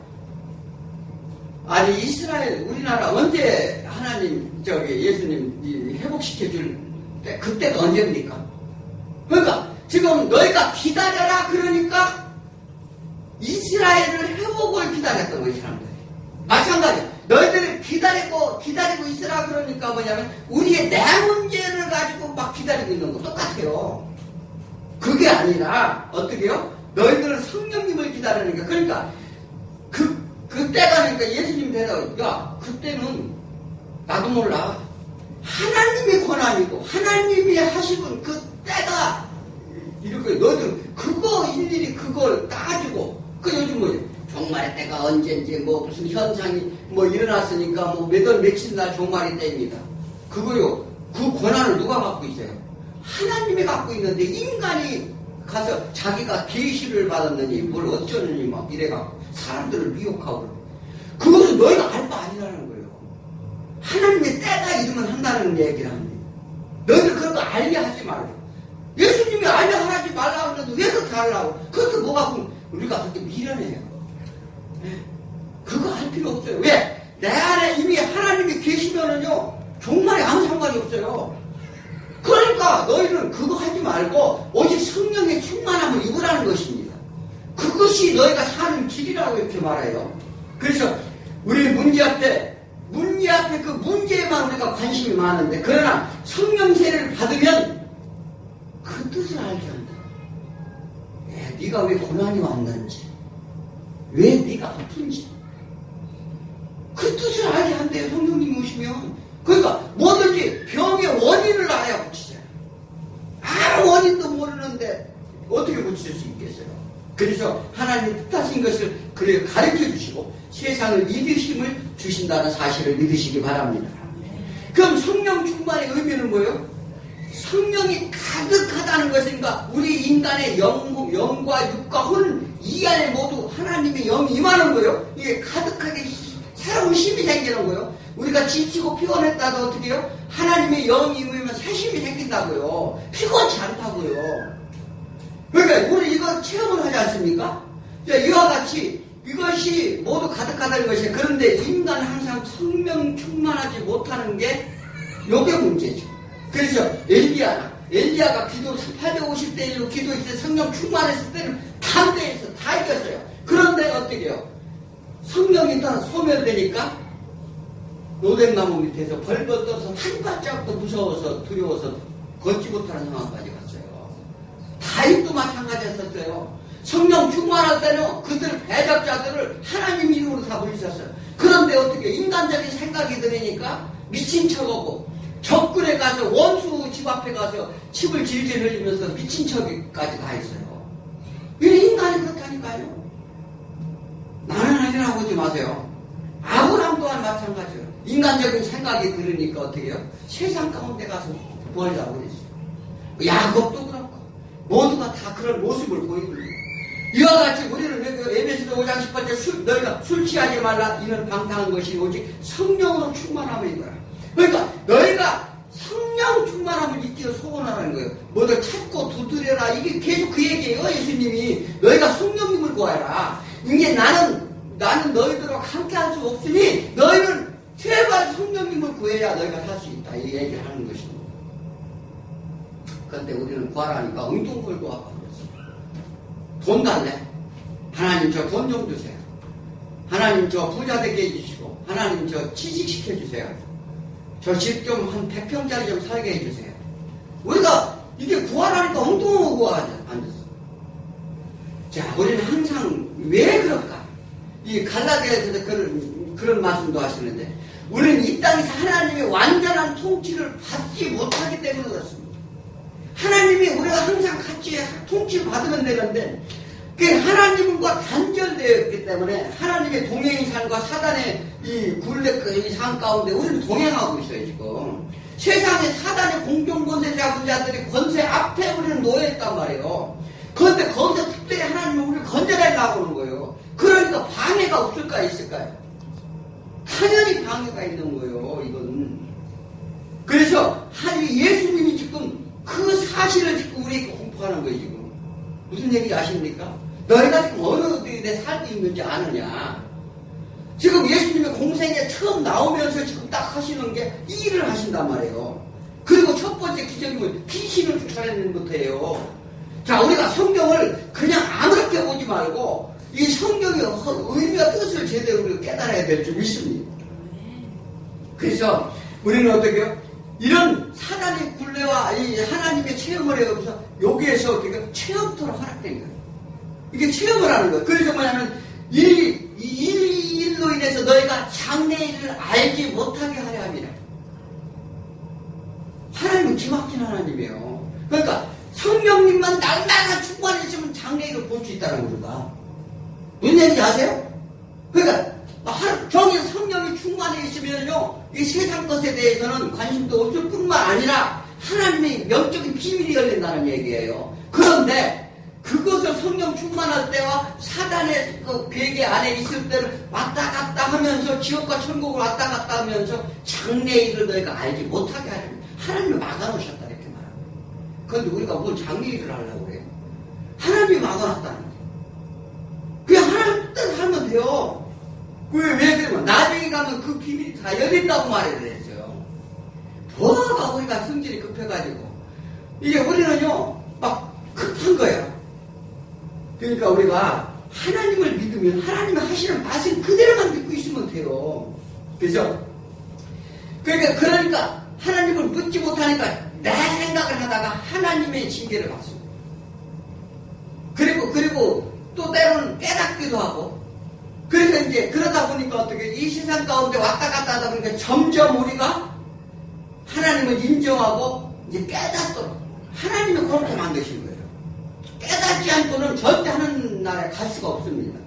아니 이스라엘 우리나라 언제 하나님 예수님 회복시켜줄 때 그때가 언제입니까? 그러니까 지금 너희가 기다려라 그러니까 이스라엘을 회복을 기다렸던 거예요. 사람들이 마찬가지야. 너희들이 기다리고 있으라 그러니까 뭐냐면 우리의 내 문제를 가지고 막 기다리고 있는 거 똑같아요. 그게 아니라 어떻게요? 너희들은 성령님을 기다리니까 그러니까 그때가 그러니까 예수님 대답 야 그때는 나도 몰라. 하나님의 권한이고 하나님이 하시는 그 때가 이렇게 너희들 그거 일일이 그걸 따지고 그 요즘 뭐지? 종말의 때가 언제인지 뭐 무슨 현상이 뭐 일어났으니까 뭐 몇 월 며칠 날 종말의 때입니다. 그거요. 그 권한을 누가 갖고 있어요? 하나님이 갖고 있는데 인간이 가서 자기가 계시를 받았느니 뭘 어쩌느니 막 이래갖고 사람들을 미혹하고 그것은 너희가 알 바 아니라는 거예요. 하나님의 때가 이르면 한다는 얘기를 합니다. 너희들 그런 거 알게 하지 말고 예수님이 알게 하지 말라고 하는데 왜 그렇게 하려고? 그렇게 뭐가 우리가 그렇게 미련해요. 그거 할 필요 없어요. 왜? 내 안에 이미 하나님이 계시면은요 종말에 아무 상관이 없어요. 그러니까 너희는 그거 하지 말고 오직 성령의 충만함을 입으라는 것입니다. 그것이 너희가 사는 길이라고 이렇게 말해요. 그래서 우리 문제 앞에 그 문제에만 우리가 관심이 많은데 그러나 성령 세례를 받으면 그 뜻을 알게 한다. 네가 왜 고난이 왔는지 왜 네가 아픈지 그 뜻을 알게 한대요. 성령님이 오시면. 그러니까 뭐든지 병의 원인을 알아야 고치잖아요. 아무 원인도 모르는데 어떻게 고칠 수 있겠어요? 그래서 하나님이 뜻하신 것을 그래 가르쳐 주시고 세상을 이길 힘을 주신다는 사실을 믿으시기 바랍니다. 그럼 성령 충만의 의미는 뭐예요? 성령이 가득하다는 것인가? 우리 인간의 영과 육과 혼 이 안에 모두 하나님의 영이 임하는 거예요. 이게 가득하게 새로운 힘이 생기는 거예요. 우리가 지치고 피곤했다도 어떻게 해요? 하나님의 영이 임하면 새 힘이 생긴다고요. 피곤치 않다고요. 그러니까 우리 이거 체험을 하지 않습니까? 이와 같이 이것이 모두 가득하다는 것이에요. 그런데 인간은 항상 성령 충만하지 못하는 게 요게 문제죠. 그래서 엘리야가 기도 850대 1로 기도했을 때 성령 충만했을 때는 담대해서 다 이겼어요. 그런데 어떻게 해요? 성령이 다 소멸되니까 노देख나무 밑에서 벌벌 떠서 한 발짝도 무서워서 두려워서 걷지 못하는 상황까지 갔어요. 다윗도 마찬가지였었어요. 성령 충만할 때는 그들 배적자들을 하나님 이름으로 다 부르셨어요. 그런데 어떻게 인간적인 생각이 들으니까 미친 척하고 적군에 가서 원수 집 앞에 가서 침을 질질 흘리면서 미친 척까지 다 했어요. 이 인간이 그렇다니까요. 나는 아니라고 하지 마세요. 아브람 또한 마찬가지예요. 인간적인 생각이 들으니까 어떻게 해요? 세상 가운데 가서 보려고 그랬어요. 야곱도 그렇고 모두가 다 그런 모습을 보이고 이와 같이 우리는 에베소서 5장 18절 너희가 술 취하지 말라 이는 방탕한 것이 오직 성령으로 충만함을 이거라. 그러니까 너희가 성령 충만함을 잊기를 소원하라는 거예요. 뭐를 찾고 두드려라. 이게 계속 그 얘기예요. 예수님이 너희가 성령님을 구하라. 이게 나는 너희들과 함께 할 수 없으니 너희는 제발 성령님을 구해야 너희가 살 수 있다. 이 얘기를 하는 것입니다. 그런데 우리는 구하라니까 엉뚱걸 구하고 돈 달래. 하나님 저 돈 좀 주세요. 하나님 저 부자 되게 해주시고 하나님 저 취직시켜주세요. 저 집 좀 한 100평짜리 좀 살게 해주세요. 우리가 이게 구하라니까 엉뚱한 구하지 앉았어. 자, 우리는 항상 왜 그럴까? 이 갈라디아에서도 그런 말씀도 하시는데 우리는 이 땅에서 하나님의 완전한 통치를 받지 못하기 때문에 그렇습니다. 하나님이 우리가 항상 같이 통치를 받으면 되는데 하나님과 단절되어 있기 때문에 하나님의 동행의 삶과 사단의 이 굴레의 삶 가운데 우리는 동행하고 있어요. 지금 세상에 사단의 공동권세 잡은 자들이 권세 앞에 우리는 놓여있단 말이에요. 그런데 거기서 특별히 하나님은 우리를 건져내려고 하는 거예요. 그러니까 방해가 없을까 있을까요? 당연히 방해가 있는 거예요. 이건 그래서 예수님이 지금 그 사실을 지금 우리에게 공포하는 거예요. 지금 무슨 얘기 아십니까? 너희가 지금 어느 데에 살고 있는지 아느냐? 지금 예수님의 공생에 처음 나오면서 지금 딱 하시는 게 이 일을 하신단 말이에요. 그리고 첫 번째 기적은 귀신을 쫓아내는 것이에요. 자, 우리가 성경을 그냥 아무렇게 보지 말고 이 성경의 의미와 뜻을 제대로 우리가 깨달아야 될 줄 믿습니다. 그래서 우리는 어떻게 해요? 이런 사단의 굴레와 이 하나님의 체험을 해서 여기에서 어떻게 체험토로 허락된 거예요. 이게 체험을 하는 거예요. 그래서 뭐냐면 이 일로 인해서 너희가 장래일을 알지 못하게 하려 함이라. 하나님은 기막힌 하나님이에요. 그러니까 성령님만 날마다 충만해지면 장래일을 볼 수 있다는 겁니다. 무슨 얘기인지 아세요? 그러니까 종일 성령이 충만해 있으면요 이 세상 것에 대해서는 관심도 없을 뿐만 아니라 하나님의 영적인 비밀이 열린다는 얘기예요. 그런데 그것을 성령 충만할 때와 사단의 그 괴계 안에 있을 때를 왔다 갔다 하면서 지옥과 천국을 왔다 갔다 하면서 장래일을 너희가 알지 못하게 하려면 하나님이 막아놓으셨다 이렇게 말합니다. 그런데 우리가 뭘 장래일을 하려고 그래요? 하나님이 막아놨다는 거예요. 그냥 하나님 뜻 하면 돼요. 왜 그러면 나중에 가면 그 비밀이 다 열린다고 말을 했어요. 뭐가 우리가 성질이 급해가지고 이게 우리는요 막 급한 거예요. 그러니까 우리가 하나님을 믿으면 하나님이 하시는 말씀 그대로만 믿고 있으면 돼요. 그죠? 그러니까 하나님을 믿지 못하니까 내 생각을 하다가 하나님의 징계를 받습니다. 그리고 또 때로는 깨닫기도 하고 그래서 이제 그러다 보니까 어떻게 이 세상 가운데 왔다 갔다 하다 보니까 점점 우리가 하나님을 인정하고 이제 깨닫도록 하나님이 그렇게 만드신 거예요. 깨닫지 않고는 절대 하는 나라에 갈 수가 없습니다.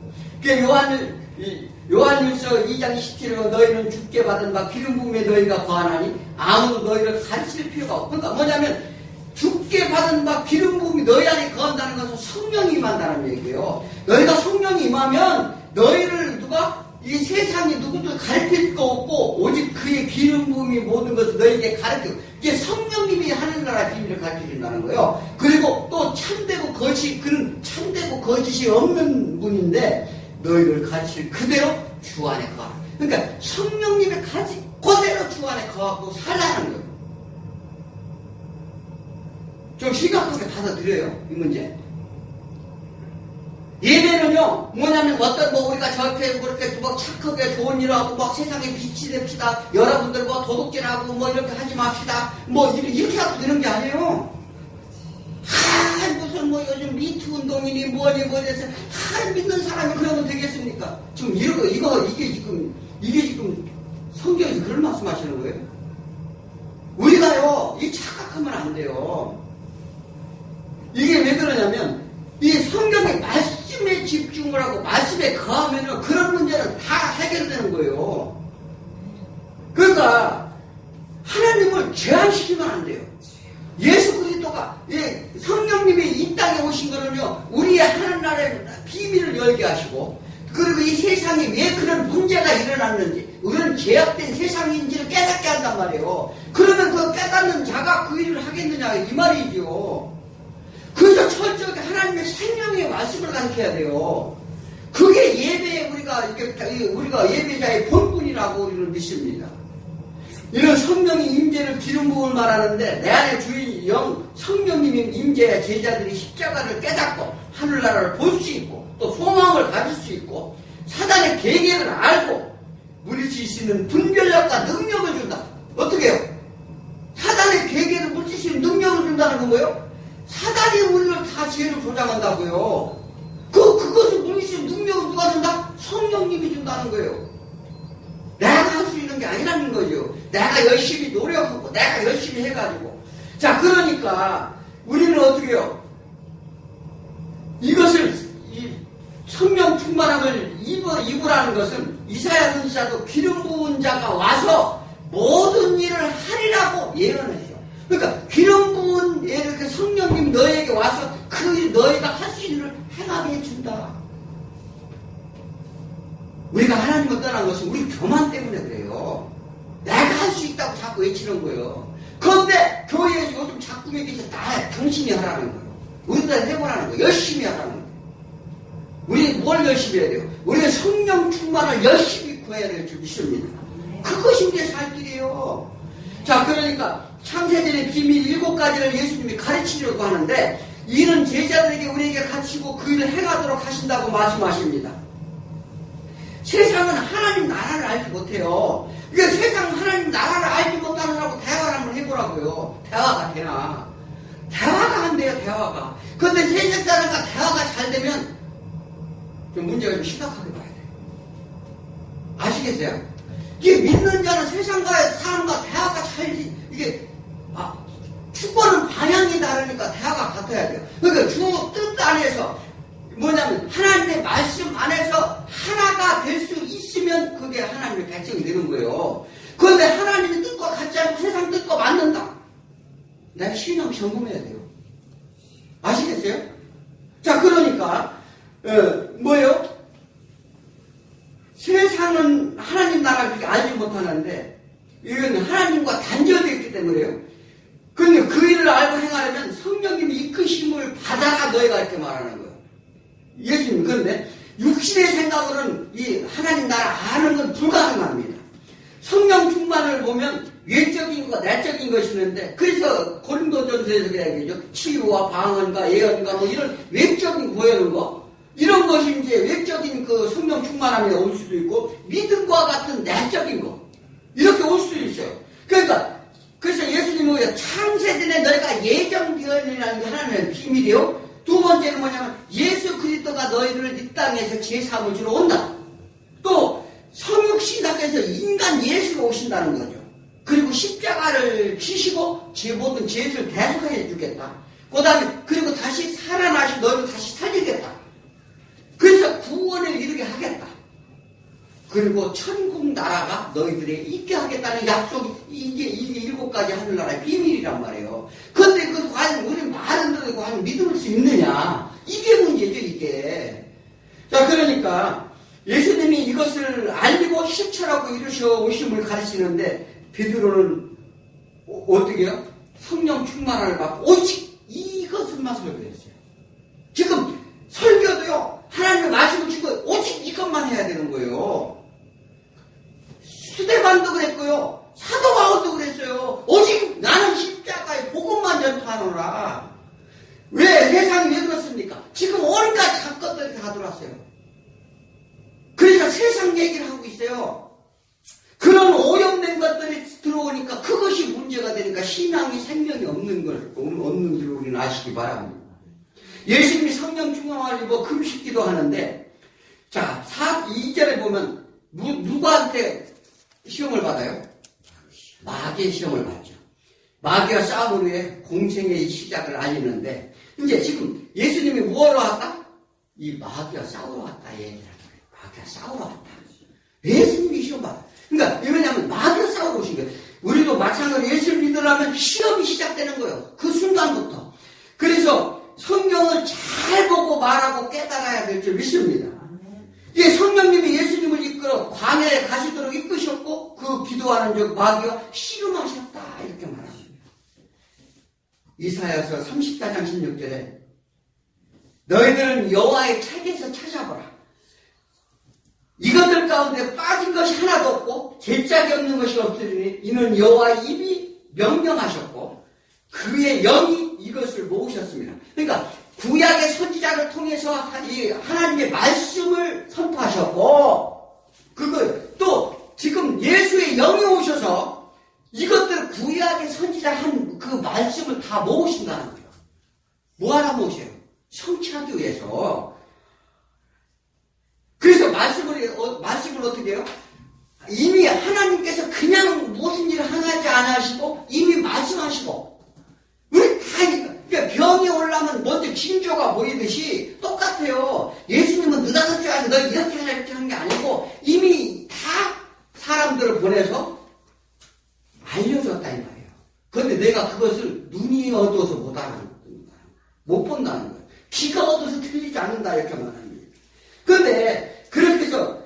요한일서 2장 27절 너희는 주께 받은 바 기름 부음에 너희가 거하나니 아무도 너희를 가르칠 필요가 없고 그러니까 뭐냐면 주께 받은 바 기름 부음이 너희 안에 거한다는 것은 성령이 임한다는 얘기예요. 너희가 성령이 임하면 너희를 누가 이 세상에 누구도 가르칠 거 없고 오직 그의 기름 부음이 모든 것을 너희에게 가르치고 이게 성령님이 하늘나라 비밀을 가르쳐준다는 거예요. 그리고 또 참되고 거짓 그는 참되고 거짓이 없는 분인데 너희를 가르칠 그대로 주 안에 거하라. 그러니까 성령님의 가르치 그대로 주 안에 거하고 살라는 거예요. 좀 심각하게 받아들여요 이 문제. 예배는요, 뭐냐면, 우리가 저렇게, 그렇게 막 착하게 좋은 일을 하고, 막 세상에 빛이 됩시다. 여러분들 뭐 도둑질하고, 뭐 이렇게 하지 맙시다. 뭐, 이렇게 하고 되는 게 아니에요. 무슨 무슨 뭐 요즘 미투 운동이니 뭐니 해서 다 믿는 사람이 그러면 되겠습니까? 지금 이게 지금 성경에서 그런 말씀하시는 거예요? 우리가요, 이 착각하면 안 돼요. 이게 왜 그러냐면, 이 성경의 말씀에 집중을 하고 말씀에 거하면은 그런 문제는 다 해결되는 거예요. 그러니까 하나님을 제한시키면 안 돼요. 예수 그리스도가 성령님이 이 땅에 오신 거는요, 우리의 하나님 나라의 비밀을 열게 하시고, 그리고 이 세상에 왜 그런 문제가 일어났는지, 그런 제약된 세상인지를 깨닫게 한단 말이에요. 그러면 그 깨닫는 자가 그 일을 하겠느냐 이 말이죠. 그래서 철저하게 하나님의 생명의 말씀을 가르쳐야 돼요. 그게 예배에 우리가 예배자의 본분이라고 우리는 믿습니다. 이런 성령의 임재를 기름 부음을 말하는데, 내 안에 주인 영 성령님의 임재야 제자들이 십자가를 깨닫고 하늘나라를 볼 수 있고 또 소망을 가질 수 있고 사단의 계계를 알고 물리칠 수 있는 분별력과 능력을 준다. 어떻게 해요? 사단의 계계를 물리칠 수 있는 능력을 준다는 건 뭐예요? 사단이 우리를 다 죄를 조장한다고요. 그것을 물리칠 수 있는 능력을 누가 준다? 성령님이 준다는 거예요. 내가 할 수 있는 게 아니라는 거죠. 내가 열심히 노력하고 내가 열심히 해가지고. 자, 그러니까 우리는 어떻게 해요? 이것을 성령 충만함을 입으라는 것은 이사야 선지자도 기름 부은 자가 와서 모든 일을 하리라고 예언했어요. 그러니까 기름 부은 이렇게 성령님 너에게 와서 그 일 너희가 할 수 있는 일을 행하게 해준다. 우리가 하나님을 떠난 것은 우리 교만 때문에 그래요. 내가 할 수 있다고 자꾸 외치는 거예요. 그런데 교회에서 요즘 자꾸 얘기해서 당신이 하라는 거예요. 우리가 해보라는 거예요. 열심히 하라는 거예요. 우리 뭘 열심히 해야 돼요? 우리는 성령 충만을 열심히 구해야 될 줄 믿습니다. 그것이 이제 살 길이에요. 자, 그러니까 창세전의 비밀 7가지를 예수님이 가르치려고 하는데, 이는 제자들에게 우리에게 가르치고 그 일을 행하도록 하신다고 말씀하십니다. 세상은 하나님 나라를 알지 못해요. 그러니까 세상 하나님 나라를 알지 못하는 사람하고 대화를 한번 해보라고요. 대화가 되나? 대화가 안 돼요, 대화가. 그런데 세상 사람과 대화가 잘 되면 좀 문제가 좀 심각하게 봐야 돼요. 아시겠어요? 이게 믿는 자는 세상과의 사람과 대화가 잘, 축구는 방향이 다르니까 대화가 같아야 돼요. 그러니까 주 뜻 안에서 뭐냐면 하나님의 말씀 안에서 하나가 될 수 있으면 그게 하나님의 백성이 되는 거예요. 그런데 하나님의 뜻과 같지 않고 세상 뜻과 맞는다. 내가 신앙 점검해야 돼요. 아시겠어요? 자, 그러니까 뭐예요? 세상은 하나님 나라를 그렇게 알지 못하는데 이건 하나님과 단절되어 있기 때문에요. 그런데 그 일을 알고 행하려면 성령님이 이끄심을 받아가 너희가 이렇게 말하는 거예요. 예수님, 그런데 육신의 생각으로는 이 하나님 나라 아는 건 불가능합니다. 성령 충만을 보면 외적인 것, 내적인 것이 있는데, 그래서 고린도전서에서 그래야겠죠. 치유와 방언과 예언과 뭐 이런 외적인 보여는 거, 이런 것이 이제 외적인 그 성령 충만함에 올 수도 있고, 믿음과 같은 내적인 거, 이렇게 올 수도 있어요. 그러니까, 그래서 예수님은 창세전에 너희가 예정되었느냐는 게 하나님의 비밀이요. 두 번째는 뭐냐면 예수 그리스도가 너희들을 이 땅에서 제사함을 주러 온다. 또 성육신사께서 인간 예수로 오신다는 거죠. 그리고 십자가를 지시고 제 모든 죄를 대속해 주겠다. 그 다음에 그리고 다시 살아나신 너희를 다시 살리겠다. 그래서 구원을 이루게 하겠다. 그리고 천국 나라가 너희들에게 있게 하겠다는 약속이 이게 7가지 하늘나라의 비밀이란 말이에요. 그런데 그 과연 우리 말은 듣고 과연 믿을 수 있느냐? 이게 문제죠, 이게. 자, 그러니까 예수님이 이것을 알리고 실천하고 이루셔 오심을 가르치는데 베드로는 어떻게 해요? 성령 충만함을 받고 오직 이것을만 설교했어요. 지금 설교도요, 하나님의 말씀을 주고 오직 이것만 해야 되는 거예요. 수대반도 그랬고요. 사도 바울도 그랬어요. 오직 나는 십자가의 복음만 전파하노라. 왜? 세상이 왜 그렇습니까? 지금 온갖 잡것들이 다 들어왔어요. 그러니까 세상 얘기를 하고 있어요. 그런 오염된 것들이 들어오니까 그것이 문제가 되니까 신앙이 생명이 없는 줄 우리는 아시기 바랍니다. 예수님이 성령 충만을 입어 금식기도 하는데, 자, 2절에 보면, 누구한테 시험을 받아요? 마귀의 시험을 받죠. 마귀와 싸움을 위해 공생의 시작을 알리는데, 이제 지금 예수님이 뭐하러 왔다? 이 마귀와 싸우러 왔다, 얘기를 하는 거예요. 마귀와 싸우러 왔다. 예수님이 시험 받아. 그러니까, 왜냐하면 마귀와 싸우러 오신 거예요. 우리도 마찬가지로 예수를 믿으려면 시험이 시작되는 거예요. 그 순간부터. 그래서 성경을 잘 보고 말하고 깨달아야 될 줄 믿습니다. 이게 성령님이 예수님을 이끌어 광야에 가시도록 이끄셨고 그 기도하는 적 마귀와 씨름하셨다 이렇게 말합니다. 이사야서 34장 16절에 너희들은 여호와의 책에서 찾아보라. 이것들 가운데 빠진 것이 하나도 없고 제짝이 없는 것이 없으리니 이는 여호와의 입이 명령하셨고 그의 영이 이것을 모으셨습니다. 그러니까 구약의 선지자를 통해서 하나님의 말씀을 선포하셨고 그걸 또 지금 예수의 영이 오셔서 이것들 구약의 선지자 한 그 말씀을 다 모으신다는 거예요. 뭐하러 모으셔요? 성취하기 위해서. 그래서 말씀을 어떻게 해요? 이미 하나님께서 그냥 무슨 일을 하지 않으시고 이미 말씀하시고 우리 다 그러니까 병이 올라면 먼저 징조가 보이듯이 똑같아요. 예수님은 느닷없이 와서 너 이렇게 하라 이렇게 하는 게 아니고 이미 다 사람들을 보내서 알려줬다 이 말이에요. 그런데 내가 그것을 눈이 어두워서 못 알아듣는다. 못 본다는 거예요. 귀가 어두워서 들리지 않는다 이렇게 말합니다. 그런데 그렇게 해서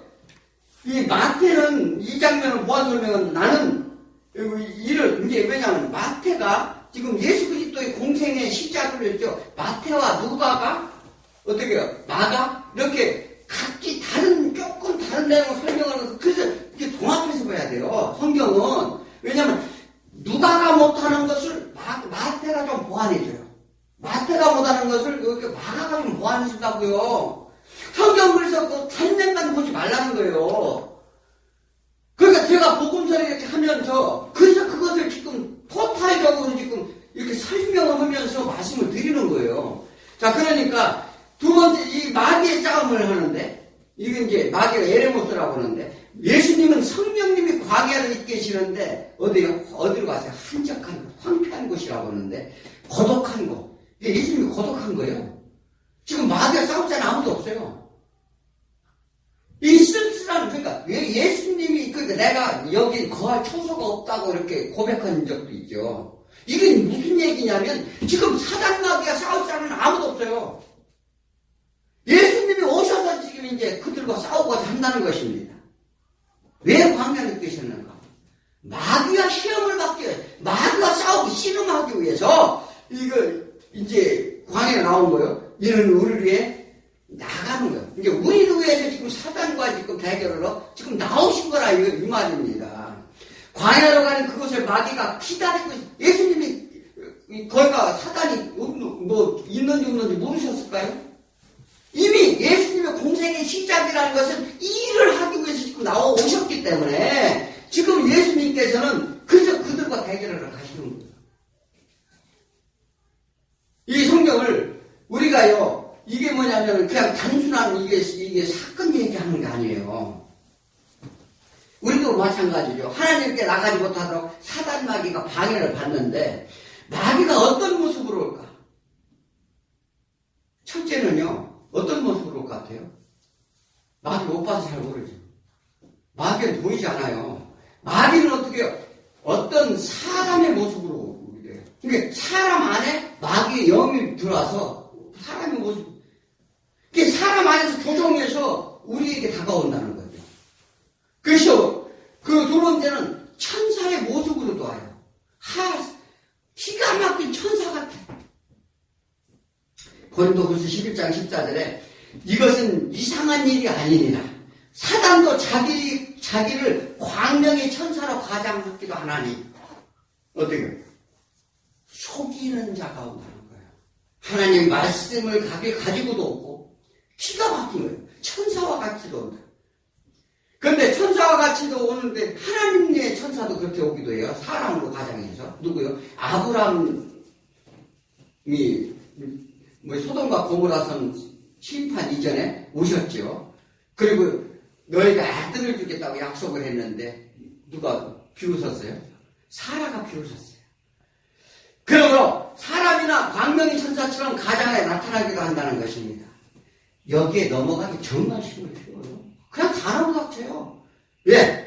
이 마태는 이 장면을 모아 설명은 나는 이를 이제 왜냐하면 마태가 지금 예수 그리스도의 공생의 시작을 했죠. 마태와 누가가 어떻게 해요? 마가 이렇게 각기 조금 다른 내용을 설명하면서 그래서 이게 종합해서 봐야 돼요. 성경은 왜냐하면 누가가 못하는 것을 마태가 좀 보완해줘요. 마태가 못하는 것을 이렇게 마가가 좀 보완해준다고요. 성경 그래서 그 단면만 보지 말라는 거예요. 그러니까 제가 복음서를 이렇게 하면서 그래서 그것을 지금 토탈적으로 지금 이렇게 설명을 하면서 말씀을 드리는 거예요. 자, 그러니까 두 번째 이 마귀의 싸움을 하는데 이게 이제 마귀가 에레모스라고 하는데 예수님은 성령님이 광야를 이끄시는데 어디로 가세요? 한적한 곳, 황폐한 곳이라고 하는데 고독한 곳. 예수님이 고독한 거예요. 지금 마귀가 싸우잖아 아무도 없어요. 이 쓸쓸한 그러니까 예수님이 내가 여기 거할 처소가 없다고 이렇게 고백한 적도 있죠. 이게 무슨 얘기냐면 지금 사단 마귀가 싸울 사람은 아무도 없어요. 예수님이 오셔서 지금 이제 그들과 싸우고자 한다는 것입니다. 왜 광야를 계셨는가? 마귀와 시험을 받기 위해 마귀와 싸우기 씨름하기 위해서 이걸 이제 광야에 나온 거예요. 이는 우리를 위해 나가는 거예요. 이제 우리를 위해서 지금 사단과 지금 대결을 지금 나오신 거라 이 말입니다. 광야로 가는 그곳을 마귀가 기다리고 예수님이 거기가 사단이 뭐 있는지 없는지 모르셨을까요? 이미 예수님의 공생의 시작이라는 것은 일을 하기 위해서 지금 나오셨기 때문에 지금 예수님께서는 그래서 그들과 대결을 하시는 거예요. 이 성경을 우리가요 이게 뭐냐면 그냥 단순한 이게 사건 얘기하는 게 아니에요. 우리도 마찬가지죠. 하나님께 나가지 못하도록 사단 마귀가 방해를 받는데 마귀가 어떤 모습으로 올까? 첫째는요. 어떤 모습으로 올 것 같아요? 마귀 못 봐서 잘 모르죠. 마귀는 보이지 않아요. 마귀는 어떻게 해요? 어떤 사람의 모습으로 오게 돼요. 그러니까 사람 안에 마귀의 영이 들어와서 사람의 모습 그게 사람 안에서 조종해서 우리에게 다가온다는 거죠. 그래서 그 두 번째는 천사의 모습으로도 와요. 기가 막힌 천사 같아. 고린도후서 11장 14절에 이것은 이상한 일이 아니니라. 사단도 자기를 광명의 천사로 가장하기도 하나니 어떻게 속이는 자가 온다는 거예요. 하나님 말씀을 가지고도 없고 기가 막힌 거예요. 천사와 같이도 온다. 그런데 천사와 같이도 오는데 하나님의 천사도 그렇게 오기도 해요. 사람으로 가장해서 누구요? 아브라함이 뭐 소돔과 고모라선 심판 이전에 오셨죠. 그리고 너희가 아들을 주겠다고 약속을 했는데 누가 비웃었어요? 사라가 비웃었어요. 그러므로 사람이나 광명의 천사처럼 가장에 나타나기도 한다는 것입니다. 여기에 넘어가기 정말 힘을 필요해요. 그냥 단어로 닥쳐요. 왜?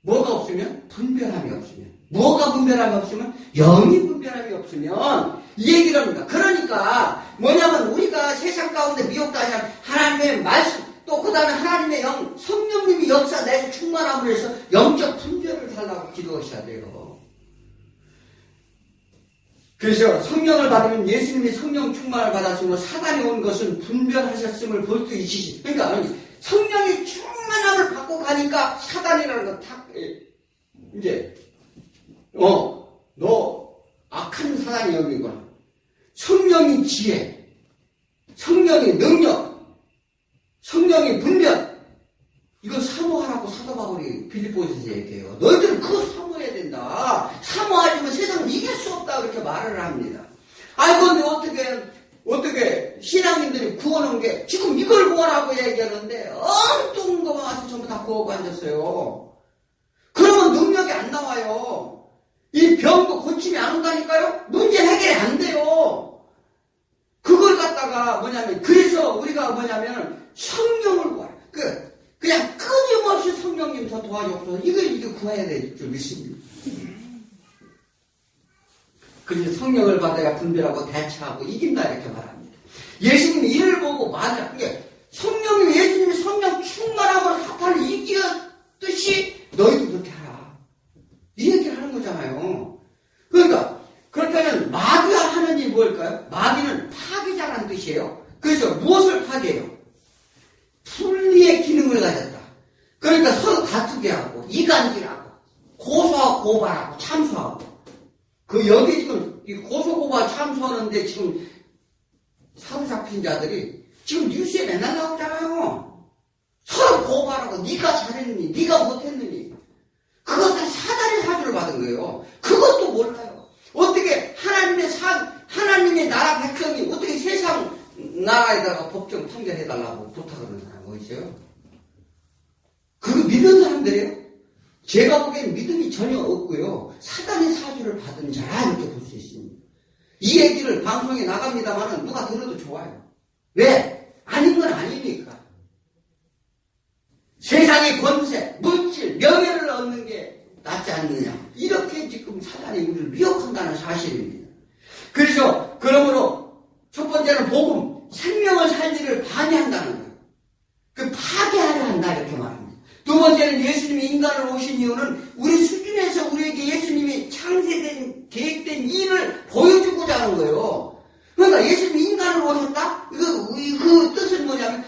뭐가 없으면? 분별함이 없으면. 뭐가 분별함이 없으면? 영이 분별함이 없으면 이 얘기를 합니다. 그러니까 뭐냐면 우리가 세상 가운데 미혹당하지 않은 하나님의 말씀 또 그 다음에 하나님의 영 성령님이 역사 내서 충만함을 해서 영적 분별을 달라고 기도하셔야 돼요. 그래서 성령을 받으면 예수님이 성령 충만을 받았으므로 사단이 온 것은 분별하셨음을 볼 수 있으시. 그러니까 성령이 충만함을 받고 가니까 사단이라는 건 탁 이제 너 악한 사단이 여기구나. 성령이 지혜, 성령이 능력, 성령이 분별. 이거 사모하라고 사도 바울이 빌립보서에서 얘기해요. 너희들은 그거 사모해야 된다. 사모하지만 세상을 이길 수 없다. 그렇게 말을 합니다. 그런데 어떻게 신앙인들이 구원한 게 지금 이걸 구원하고 얘기하는데 엉뚱한 거만 와서 전부 다 구하고 앉았어요. 그러면 능력이 안 나와요. 이 병도 고침이 안 온다니까요. 문제 해결이 안 돼요. 그걸 갖다가 그래서 우리가 성령을 구하라. 그냥 끊임없이 성령님 저 도와주옵소서. 이게 구해야 될 줄 믿습니다. 그래서 성령을 받아야 분별하고 대처하고 이긴다 이렇게 말합니다. 예수님이 이를 보고 성령님 예수님이 성령 충만함으로 사탄을 이기었듯이 너희도 그렇게 하라. 이 얘기를 하는 거잖아요. 그러니까 그렇다면 마귀가 하는 일이 뭘까요? 마귀는 파괴자라는 뜻이에요. 그래서 무엇을 파괴해요? 분리의 기능을 가졌다. 그러니까 서로 다투게 하고 이간질하고 고소하고 고발하고 참소하고 여기 지금 이 고소고발 참소하는데 지금 사로잡힌 자들이 지금 뉴스에 맨날 나오잖아요. 서로 고발하고 네가 잘했느니 네가 못했느니 그것 다 사단의 사주를 받은 거예요. 그것도 몰라요. 어떻게 하나님의 나라 백성이 어떻게 세상 나라에다가 법정 판결해달라고 부탁을 하는 사람 뭐 있어요? 그거 믿는 사람들이에요? 제가 보기엔 믿음이 전혀 없고요. 사단의 사주를 받은 자라 이렇게 볼 수 있습니다. 이 얘기를 방송에 나갑니다만 누가 들어도 좋아요. 왜? 아닌 건 아니니까. 세상의 권세, 물질, 명예를 얻는 게 낫지 않느냐. 이렇게 지금 사단이 우리를 미혹한다는 사실입니다. 그러므로 첫 번째는 복음, 생명을 살리를 방해한다는 거예요. 파괴하려 한다 이렇게 말합니다. 두 번째는 예수님이 인간으로 오신 이유는 우리 수준에서 우리에게 예수님이 창세된 계획된 일을 보여주고자 하는 거예요. 그러니까 예수님이 인간으로 오셨다? 그 뜻은 뭐냐면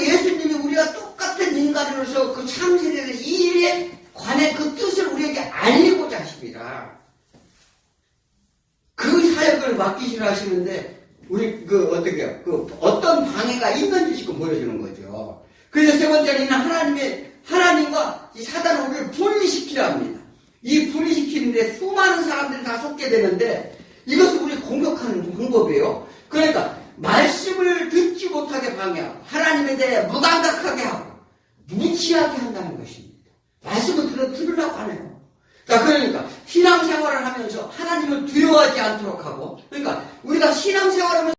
예수님이 우리가 똑같은 인간으로서 그 창세된 일에 관해 그 뜻을 우리에게 알리고자 하십니다. 그 사역을 맡기시려 하시는데 우리 어떤 방해가 있는지 지금 보여주는 거죠. 그래서 세 번째는 하나님과 이 사단을 우리를 분리시키려 합니다. 이 분리시키는데 수많은 사람들이 다 속게 되는데 이것을 우리 공격하는 방법이에요. 그러니까 말씀을 듣지 못하게 방해하고 하나님에 대해 무감각하게 하고 무지하게 한다는 것입니다. 말씀을 들으려고 하네요. 자, 그러니까 신앙생활을 하면서 하나님을 두려워하지 않도록 하고, 그러니까 우리가 신앙생활을 하면서